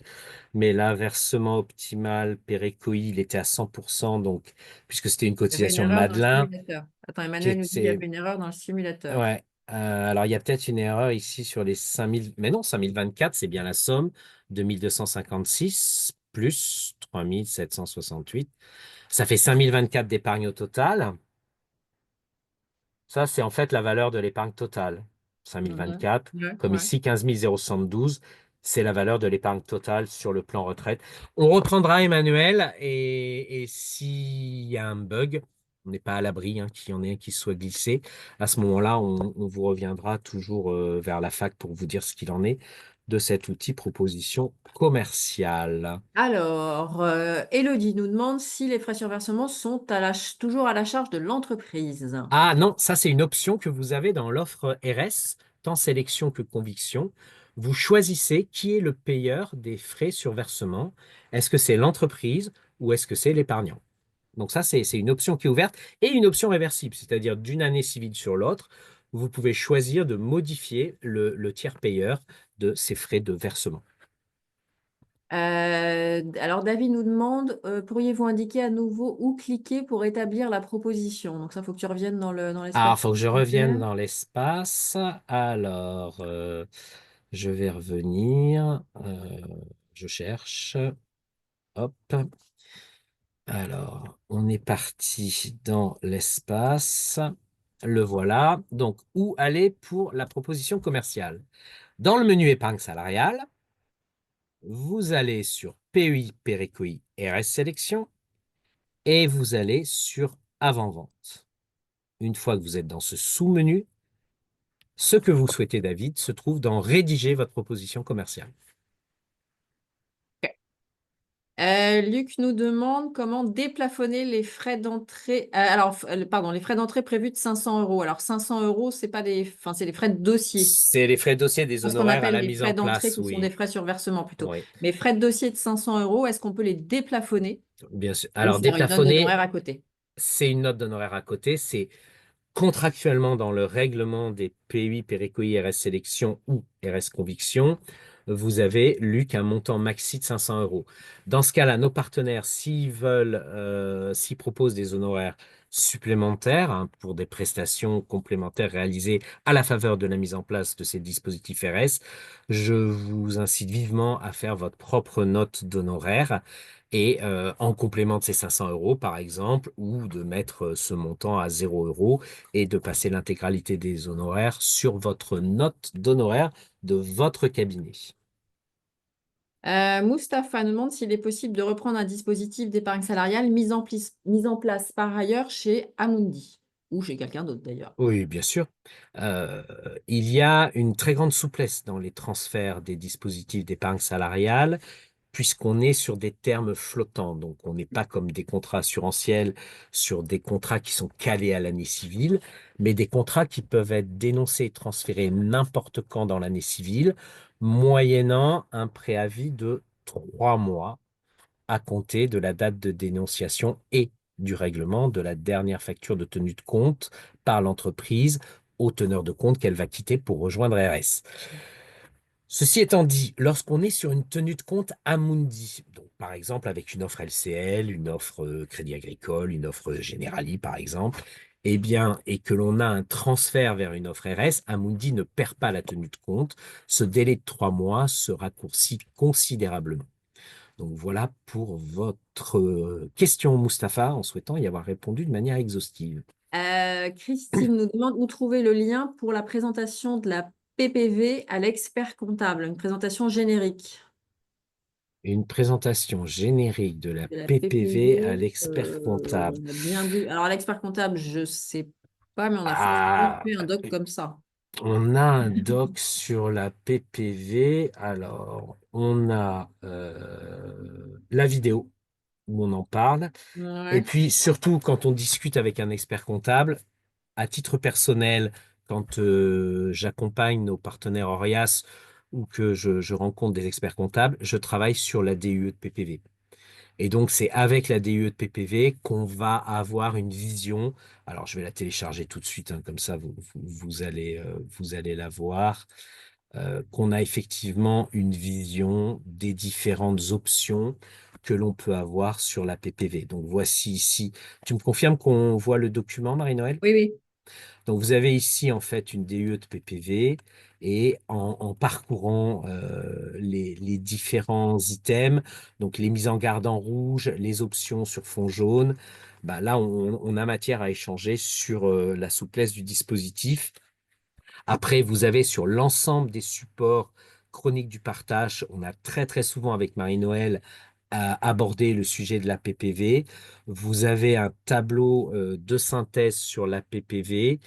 Speaker 2: Mais là, versement optimal, Pérécoï, il était à 100%, donc, puisque c'était une
Speaker 1: Il y avait une
Speaker 2: cotisation
Speaker 1: erreur dans le
Speaker 2: Madelin,
Speaker 1: simulateur. Attends,
Speaker 2: qui
Speaker 1: Emmanuel nous dit qu'il y
Speaker 2: était.
Speaker 1: avait une erreur dans le simulateur.
Speaker 2: Ouais. Alors, il y a peut-être une erreur ici sur les 5000. Mais non, 5024, c'est bien la somme de 1256 plus 3768. Ça fait 5024 d'épargne au total. Ça, c'est en fait la valeur de l'épargne totale.
Speaker 1: Mhm.
Speaker 2: 5024,
Speaker 1: Ouais,
Speaker 2: comme
Speaker 1: ouais.
Speaker 2: ici 15 072, c'est la valeur de l'épargne totale sur le plan retraite. On reprendra Emmanuel et s'il y a un bug, on n'est pas à l'abri qu'il y en ait un qui soit glissé. À ce moment-là, on vous reviendra toujours vers la fac pour vous dire ce qu'il en est de cet outil proposition commerciale.
Speaker 1: Alors, Elodie nous demande si les frais sur versement sont toujours à la charge de l'entreprise.
Speaker 2: Ah non, ça c'est une option que vous avez dans l'offre RS, tant sélection que conviction. Vous choisissez qui est le payeur des frais sur versement. Est-ce que c'est l'entreprise ou est-ce que c'est l'épargnant? Donc ça, c'est une option qui est ouverte et une option réversible, c'est-à-dire d'une année civile sur l'autre, vous pouvez choisir de modifier le tiers payeur de ces frais de versement.
Speaker 1: Alors, David nous demande, pourriez-vous indiquer à nouveau où cliquer pour établir la proposition? Donc ça, il faut que tu reviennes dans
Speaker 2: Ah,
Speaker 1: l'espace
Speaker 2: il faut que je revienne
Speaker 1: supplémentaire.
Speaker 2: dans l'espace. Alors, je vais revenir. Je cherche. Hop. Alors, on est parti dans l'espace. Le voilà. Donc, où aller pour la proposition commerciale? Dans le menu épargne salariale, vous allez sur PEI, Pérécoï, RS Sélection et vous allez sur Avant-vente. Une fois que vous êtes dans ce sous-menu, ce que vous souhaitez, David, se trouve dans Rédiger votre proposition commerciale.
Speaker 1: Luc nous demande comment déplafonner les frais d'entrée. Pardon, les frais d'entrée prévus de 500 euros. Alors, 500 euros, c'est pas enfin, c'est les frais de dossier.
Speaker 2: C'est les frais de dossier des
Speaker 1: Ce qu'on
Speaker 2: honoraires à
Speaker 1: appelle
Speaker 2: la
Speaker 1: les
Speaker 2: mise
Speaker 1: frais
Speaker 2: en
Speaker 1: d'entrée
Speaker 2: place,
Speaker 1: qui sont des
Speaker 2: oui.
Speaker 1: frais sur versement plutôt.
Speaker 2: Oui,
Speaker 1: Mais frais de dossier de 500 euros, est-ce qu'on peut les déplafonner
Speaker 2: bien sûr.
Speaker 1: ou
Speaker 2: Alors,
Speaker 1: faire une note
Speaker 2: déplafonner,
Speaker 1: d'honoraires à côté?
Speaker 2: c'est une note d'honoraire à côté, c'est contractuellement dans le règlement des PUI, Péricoï, RS Sélection ou RS Conviction, vous avez, Luc, un montant maxi de 500 euros. Dans ce cas-là, nos partenaires, s'ils proposent des honoraires supplémentaires pour des prestations complémentaires réalisées à la faveur de la mise en place de ces dispositifs RS, je vous incite vivement à faire votre propre note d'honoraires et en complément de ces 500 euros, par exemple, ou de mettre ce montant à 0 euros et de passer l'intégralité des honoraires sur votre note d'honoraires de votre cabinet.
Speaker 1: Mustapha nous demande s'il est possible de reprendre un dispositif d'épargne salariale mis en place par ailleurs chez Amundi ou chez quelqu'un d'autre d'ailleurs.
Speaker 2: Oui, bien sûr. Euh, il y a une très grande souplesse dans les transferts des dispositifs d'épargne salariale, puisqu'on est sur des termes flottants. Donc, on n'est pas comme des contrats assurantiels sur des contrats qui sont calés à l'année civile, mais des contrats qui peuvent être dénoncés et transférés n'importe quand dans l'année civile, moyennant un préavis de 3 mois à compter de la date de dénonciation et du règlement de la dernière facture de tenue de compte par l'entreprise au teneur de compte qu'elle va quitter pour rejoindre RS. Ceci étant dit, lorsqu'on est sur une tenue de compte Amundi, donc par exemple avec une offre LCL, une offre Crédit Agricole, une offre Generali par exemple, eh bien, et que l'on a un transfert vers une offre RS, Amundi ne perd pas la tenue de compte. Ce délai de 3 mois se raccourcit considérablement. Donc voilà pour votre question, Mustapha, en souhaitant y avoir répondu de manière exhaustive.
Speaker 1: Christine nous demande où trouver le lien pour la présentation de la PPV à l'expert comptable, une présentation générique
Speaker 2: Une présentation générique de la
Speaker 1: de la
Speaker 2: PPV à
Speaker 1: PPV.
Speaker 2: l'expert comptable.
Speaker 1: On a bien vu. Alors, à l'expert comptable, je sais pas, mais on a forcément
Speaker 2: Ah,
Speaker 1: fait un doc comme ça.
Speaker 2: On a un doc sur la PPV. Alors, on a la vidéo où on en parle. Et
Speaker 1: Ouais.
Speaker 2: puis, surtout, quand on discute avec un expert comptable, à titre personnel, quand j'accompagne nos partenaires Orias ou que je rencontre des experts comptables, je travaille sur la DUE de PPV. Et donc, c'est avec la DUE de PPV qu'on va avoir une vision. Alors, je vais la télécharger tout de suite, hein, comme ça, vous allez la voir. Qu'on a effectivement une vision des différentes options que l'on peut avoir sur la PPV. Donc, voici ici. Tu me confirmes qu'on voit le document, Marie-Noël?
Speaker 1: Oui, oui.
Speaker 2: Donc, vous avez ici, en fait, une DUE de PPV et en parcourant les différents items, donc les mises en garde en rouge, les options sur fond jaune, bah, là, on a matière à échanger sur la souplesse du dispositif. Après, vous avez sur l'ensemble des supports chroniques du partage, on a très, très souvent avec Marie-Noël abordé le sujet de la PPV. Vous avez un tableau de synthèse sur la PPV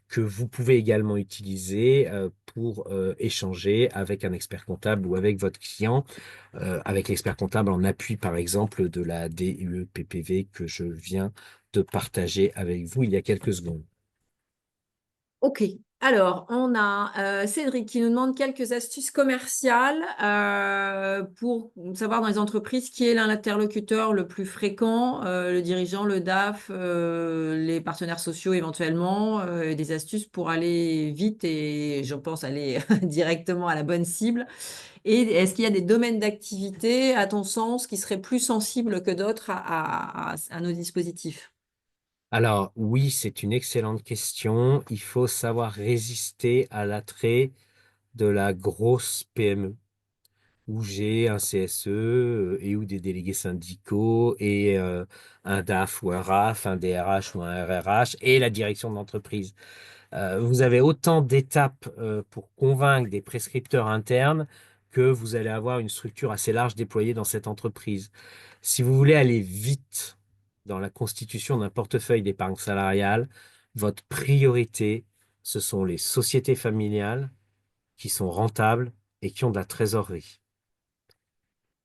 Speaker 2: que vous pouvez également utiliser pour échanger avec un expert comptable ou avec votre client, avec l'expert comptable en appui, par exemple, de la DUE PPV que je viens de partager avec vous il y a quelques secondes.
Speaker 1: Ok. Alors, on a Cédric qui nous demande quelques astuces commerciales pour savoir dans les entreprises qui est l'interlocuteur le plus fréquent, le dirigeant, le DAF, les partenaires sociaux éventuellement, des astuces pour aller vite et je pense aller directement à la bonne cible. Et est-ce qu'il y a des domaines d'activité, à ton sens, qui seraient plus sensibles que d'autres à nos dispositifs?
Speaker 2: Alors oui, c'est une excellente question. Il faut savoir résister à l'attrait de la grosse PME où j'ai un CSE et ou des délégués syndicaux et un DAF ou un RAF, un DRH ou un RRH et la direction de l'entreprise. Vous avez autant d'étapes pour convaincre des prescripteurs internes que vous allez avoir une structure assez large déployée dans cette entreprise. Si vous voulez aller vite dans la constitution d'un portefeuille d'épargne salariale, votre priorité, ce sont les sociétés familiales qui sont rentables et qui ont de la trésorerie.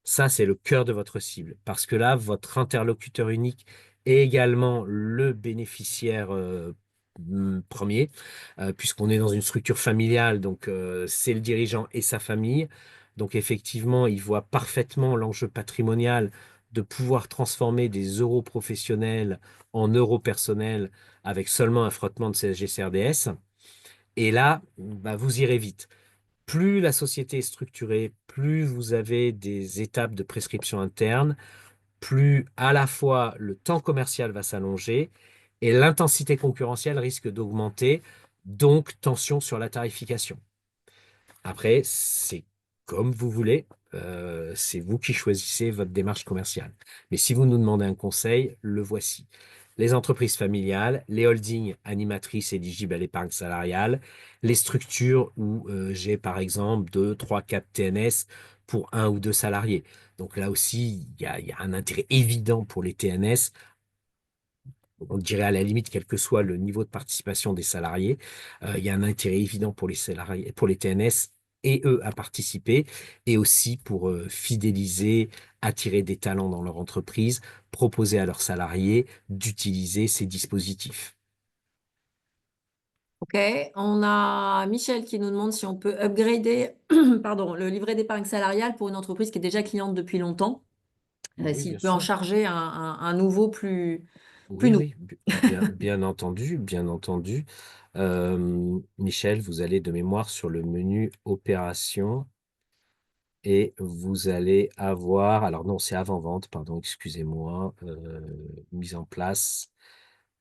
Speaker 2: Ça, c'est le cœur de votre cible, parce que là, votre interlocuteur unique est également le bénéficiaire premier, puisqu'on est dans une structure familiale, donc c'est le dirigeant et sa famille. Donc effectivement, il voit parfaitement l'enjeu patrimonial de pouvoir transformer des euros professionnels en euros personnels avec seulement un frottement de CSG-CRDS. Et là, bah, vous irez vite. Plus la société est structurée, plus vous avez des étapes de prescription interne, plus à la fois le temps commercial va s'allonger et l'intensité concurrentielle risque d'augmenter, donc tension sur la tarification. Après, c'est comme vous voulez, c'est vous qui choisissez votre démarche commerciale. Mais si vous nous demandez un conseil, le voici. Les entreprises familiales, les holdings animatrices éligibles à l'épargne salariale, les structures où j'ai par exemple 2, 3, 4 TNS pour un ou deux salariés. Donc là aussi, il y a un intérêt évident pour les TNS, on dirait à la limite, quel que soit le niveau de participation des salariés, il y a un intérêt évident pour les salariés, pour les TNS et eux à participer, et aussi pour fidéliser, attirer des talents dans leur entreprise, proposer à leurs salariés d'utiliser ces dispositifs.
Speaker 1: Ok, on a Michel qui nous demande si on peut upgrader pardon, le livret d'épargne salariale pour une entreprise qui est déjà cliente depuis longtemps,
Speaker 2: Oui,
Speaker 1: s'il
Speaker 2: bien
Speaker 1: peut en
Speaker 2: sûr.
Speaker 1: charger un nouveau plus
Speaker 2: Oui,
Speaker 1: nouveau.
Speaker 2: oui, bien entendu, bien entendu. Michel, vous allez de mémoire sur le menu opération. Et vous allez avoir, alors non, c'est avant-vente, pardon, excusez-moi, mise en place.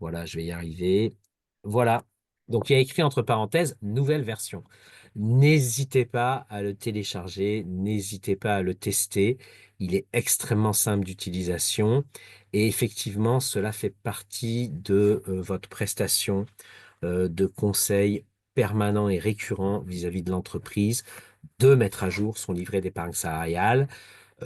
Speaker 2: Voilà, je vais y arriver. Voilà. Donc, il y a écrit entre parenthèses, nouvelle version. N'hésitez pas à le télécharger, n'hésitez pas à le tester. Il est extrêmement simple d'utilisation et effectivement, cela fait partie de votre prestation de conseil permanent et récurrent vis-à-vis de l'entreprise de mettre à jour son livret d'épargne salariale.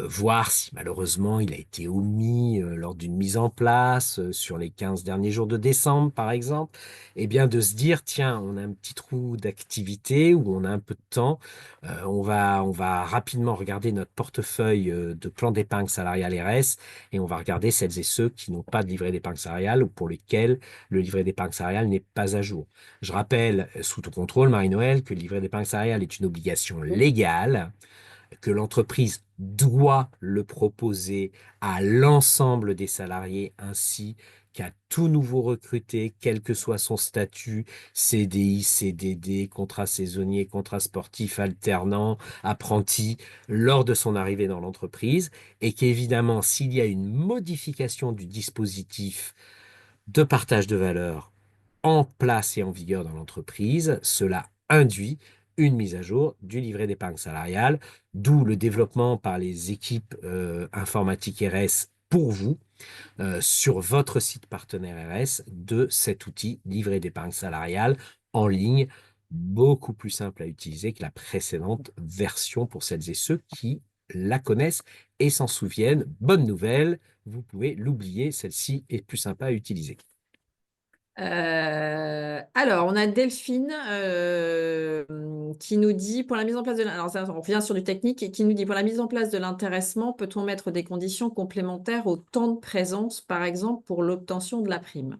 Speaker 2: voir si malheureusement il a été omis lors d'une mise en place sur les 15 derniers jours de décembre, par exemple, et bien de se dire, tiens, on a un petit trou d'activité où on a un peu de temps, on va rapidement regarder notre portefeuille de plan d'épargne salariale RS et on va regarder celles et ceux qui n'ont pas de livret d'épargne salariale ou pour lesquels le livret d'épargne salariale n'est pas à jour. Je rappelle, sous tout contrôle, Marie-Noël, que le livret d'épargne salariale est une obligation légale, que l'entreprise doit le proposer à l'ensemble des salariés ainsi qu'à tout nouveau recruté, quel que soit son statut, CDI, CDD, contrat saisonnier, contrat sportif, alternant, apprenti, lors de son arrivée dans l'entreprise, et qu'évidemment, s'il y a une modification du dispositif de partage de valeur en place et en vigueur dans l'entreprise, cela induit une mise à jour du livret d'épargne salariale, d'où le développement par les équipes informatiques RS pour vous sur votre site partenaire RS de cet outil livret d'épargne salariale en ligne, beaucoup plus simple à utiliser que la précédente version pour celles et ceux qui la connaissent et s'en souviennent. Bonne nouvelle, vous pouvez l'oublier, celle-ci est plus sympa à utiliser.
Speaker 1: Alors, on a Delphine qui nous dit pour la mise en place de alors ça, on revient sur du technique et qui nous dit pour la mise en place de l'intéressement, peut-on mettre des conditions complémentaires au temps de présence, par exemple pour l'obtention de la prime?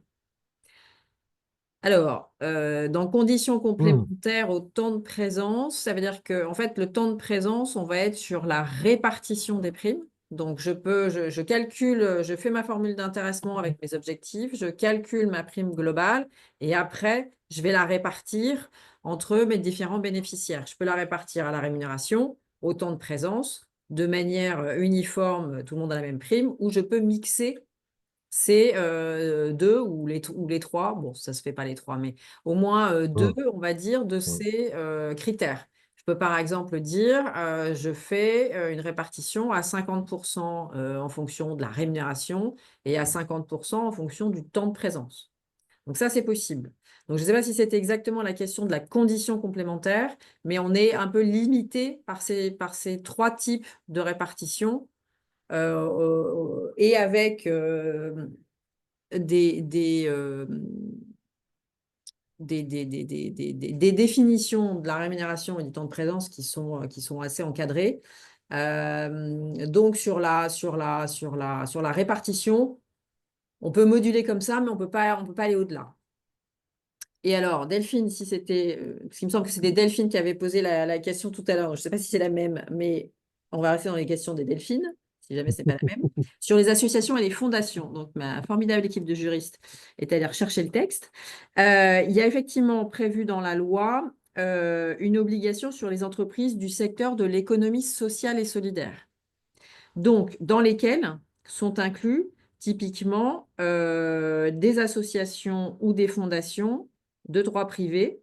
Speaker 1: Alors, dans conditions
Speaker 2: Hmm.
Speaker 1: complémentaires au temps de présence, ça veut dire que en fait, le temps de présence, on va être sur la répartition des primes. Donc, je calcule, je fais ma formule d'intéressement avec mes objectifs, je calcule ma prime globale et après, je vais la répartir entre mes différents bénéficiaires. Je peux la répartir à la rémunération, au temps de présence, de manière uniforme, tout le monde a la même prime, ou je peux mixer c'est deux ou les trois, bon, ça se fait pas les trois, mais au moins deux,
Speaker 2: Hmm.
Speaker 1: on va dire, de
Speaker 2: Hmm.
Speaker 1: ces critères. Je peux par exemple dire, je fais une répartition à 50% en fonction de la rémunération et à 50% en fonction du temps de présence. Donc ça, c'est possible. Donc je ne sais pas si c'était exactement la question de la condition complémentaire, mais on est un peu limité par ces trois types de répartition et avec des, des, euh, des définitions de la rémunération et du temps de présence qui sont assez encadrées. Donc, sur la répartition, on peut moduler comme ça, mais on peut pas aller au-delà. Et alors, Delphine, si c'était, parce qu'il me semble que c'était Delphine qui avait posé la question tout à l'heure, je ne sais pas si c'est la même, mais on va rester dans les questions des Delphines, si jamais ce n'est pas la même, sur les associations et les fondations. Donc, ma formidable équipe de juristes est allée rechercher le texte. Il y a effectivement prévu dans la loi une obligation sur les entreprises du secteur de l'économie sociale et solidaire. Donc, dans lesquelles sont inclus typiquement des associations ou des fondations de droit privé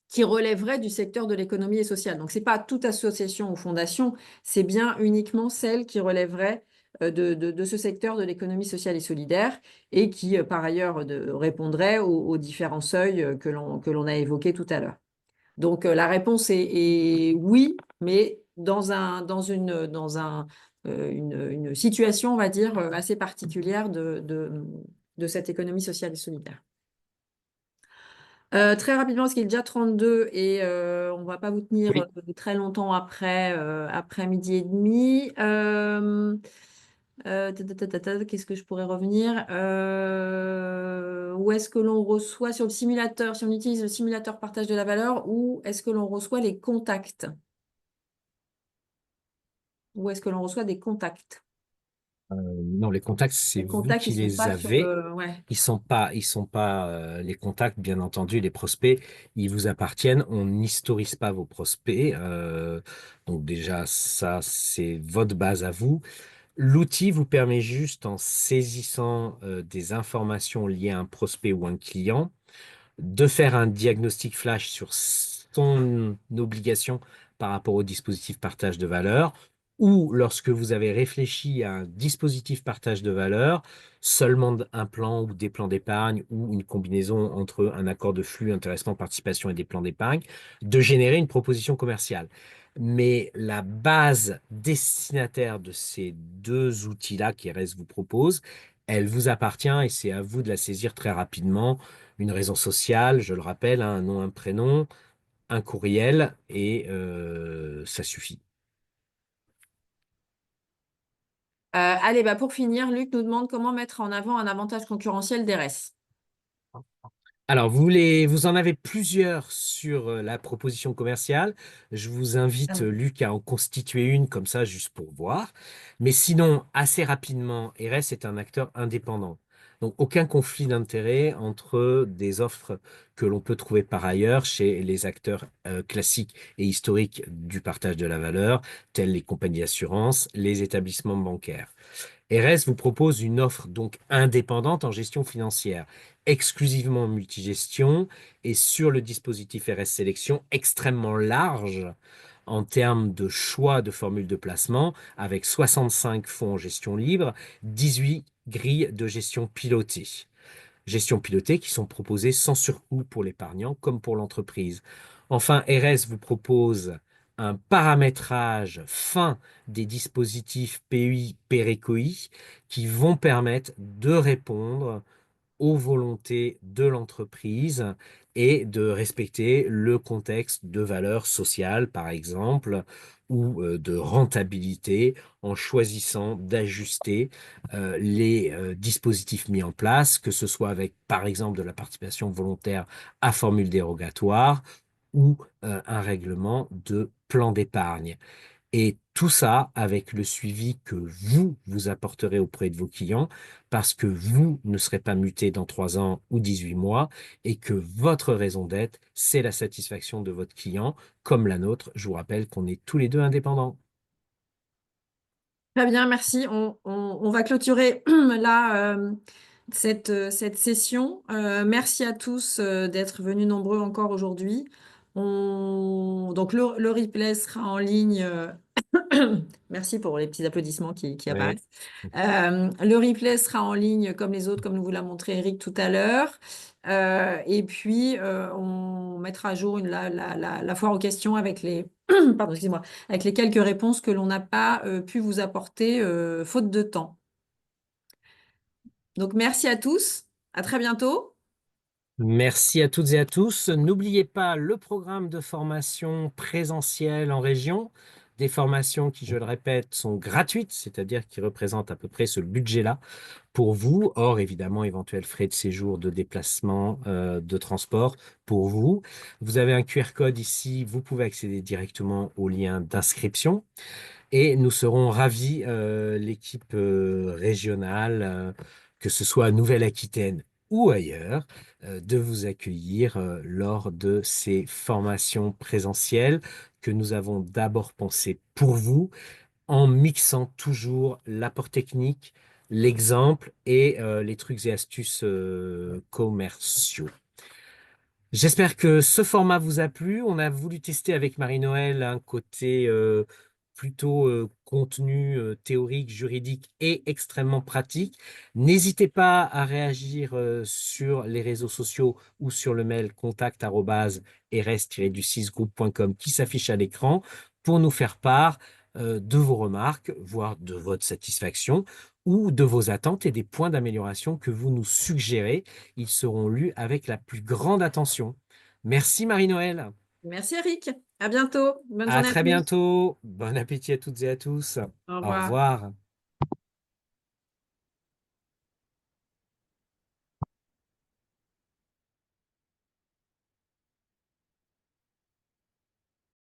Speaker 1: qui relèveraient du secteur de l'économie et sociale. Donc, ce n'est pas toute association ou fondation, c'est bien uniquement celles qui relèveraient de ce secteur de l'économie sociale et solidaire et qui, par ailleurs, répondraient aux différents seuils que l'on a évoqués tout à l'heure. Donc, la réponse est oui, mais une situation, on va dire, assez particulière de cette économie sociale et solidaire. Très rapidement, parce qu'il est déjà 32 et on ne va pas vous tenir
Speaker 2: Oui.
Speaker 1: très longtemps après midi et demi. Qu'est-ce que je pourrais revenir? Où est-ce que l'on reçoit sur le simulateur, si on utilise le simulateur partage de la valeur, où est-ce que l'on reçoit les contacts? Où est-ce que l'on reçoit des contacts?
Speaker 2: Non, les contacts, c'est
Speaker 1: Les
Speaker 2: vous
Speaker 1: contacts, ils
Speaker 2: qui
Speaker 1: sont
Speaker 2: les
Speaker 1: pas sur
Speaker 2: avez.
Speaker 1: le. Ouais.
Speaker 2: Ils sont pas les contacts, bien entendu, les prospects, ils vous appartiennent. On n'historise pas vos prospects. Donc déjà, ça, c'est votre base à vous. L'outil vous permet juste, en saisissant des informations liées à un prospect ou un client, de faire un diagnostic flash sur son obligation par rapport au dispositif partage de valeur, ou lorsque vous avez réfléchi à un dispositif partage de valeur, seulement un plan ou des plans d'épargne ou une combinaison entre un accord de flux, intéressement, participation et des plans d'épargne, de générer une proposition commerciale. Mais la base destinataire de ces deux outils-là qu'ERES vous propose, elle vous appartient et c'est à vous de la saisir très rapidement. Une raison sociale, je le rappelle, hein, un nom, un prénom, un courriel et ça suffit.
Speaker 1: Allez, bah pour finir, Luc nous demande comment mettre en avant un avantage concurrentiel d'ERES.
Speaker 2: Alors, vous en avez plusieurs sur la proposition commerciale. Je vous invite, Luc, à en constituer une comme ça, juste pour voir. Mais sinon, assez rapidement, ERES est un acteur indépendant. Donc, aucun conflit d'intérêt entre des offres que l'on peut trouver par ailleurs chez les acteurs classiques et historiques du partage de la valeur, tels les compagnies d'assurance, les établissements bancaires. RS vous propose une offre donc indépendante en gestion financière, exclusivement multigestion et sur le dispositif RS Sélection extrêmement large en termes de choix de formules de placement avec 65 fonds en gestion libre, 18 grilles de gestion pilotées gestion pilotée qui sont proposées sans surcoût pour l'épargnant comme pour l'entreprise. Enfin, RS vous propose un paramétrage fin des dispositifs PEI, PERECOI qui vont permettre de répondre aux volontés de l'entreprise et de respecter le contexte de valeur sociale, par exemple, ou de rentabilité en choisissant d'ajuster les dispositifs mis en place, que ce soit avec, par exemple, de la participation volontaire à formule dérogatoire ou un règlement de plan d'épargne. Et tout ça avec le suivi que vous apporterez auprès de vos clients parce que vous ne serez pas muté dans 3 ans ou 18 mois et que votre raison d'être, c'est la satisfaction de votre client, comme la nôtre. Je vous rappelle qu'on est tous les deux indépendants.
Speaker 1: Très bien, merci. On va clôturer là cette session. Merci à tous d'être venus nombreux encore aujourd'hui. Donc le replay sera en ligne. Merci pour les petits applaudissements qui
Speaker 2: Oui.
Speaker 1: apparaissent. Le replay sera en ligne comme les autres, comme nous vous l'a montré Eric tout à l'heure. Et puis, on mettra à jour la foire aux questions avec les, pardon, excusez-moi, avec les quelques réponses que l'on n'a pas pu vous apporter faute de temps. Donc, merci à tous. À très bientôt.
Speaker 2: Merci à toutes et à tous. N'oubliez pas le programme de formation présentiel en région, des formations qui, je le répète, sont gratuites, c'est-à-dire qui représentent à peu près ce budget-là pour vous, hors évidemment éventuels frais de séjour, de déplacement, de transport pour vous. Vous avez un QR code ici, vous pouvez accéder directement au lien d'inscription. Et nous serons ravis, l'équipe régionale, que ce soit à Nouvelle-Aquitaine ou ailleurs, de vous accueillir lors de ces formations présentielles que nous avons d'abord pensées pour vous, en mixant toujours l'apport technique, l'exemple et les trucs et astuces commerciaux. J'espère que ce format vous a plu. On a voulu tester avec Marie-Noël un côté plutôt contenu théorique, juridique et extrêmement pratique. N'hésitez pas à réagir sur les réseaux sociaux ou sur le mail contact@rs-du6group.com qui s'affiche à l'écran pour nous faire part de vos remarques, voire de votre satisfaction ou de vos attentes et des points d'amélioration que vous nous suggérez. Ils seront lus avec la plus grande attention. Merci Marie-Noël.
Speaker 1: Merci Eric. À bientôt. Bonne
Speaker 2: À
Speaker 1: journée à
Speaker 2: très
Speaker 1: tous.
Speaker 2: bientôt. Bon appétit à toutes et à tous.
Speaker 1: Au
Speaker 2: Au
Speaker 1: revoir.
Speaker 2: revoir.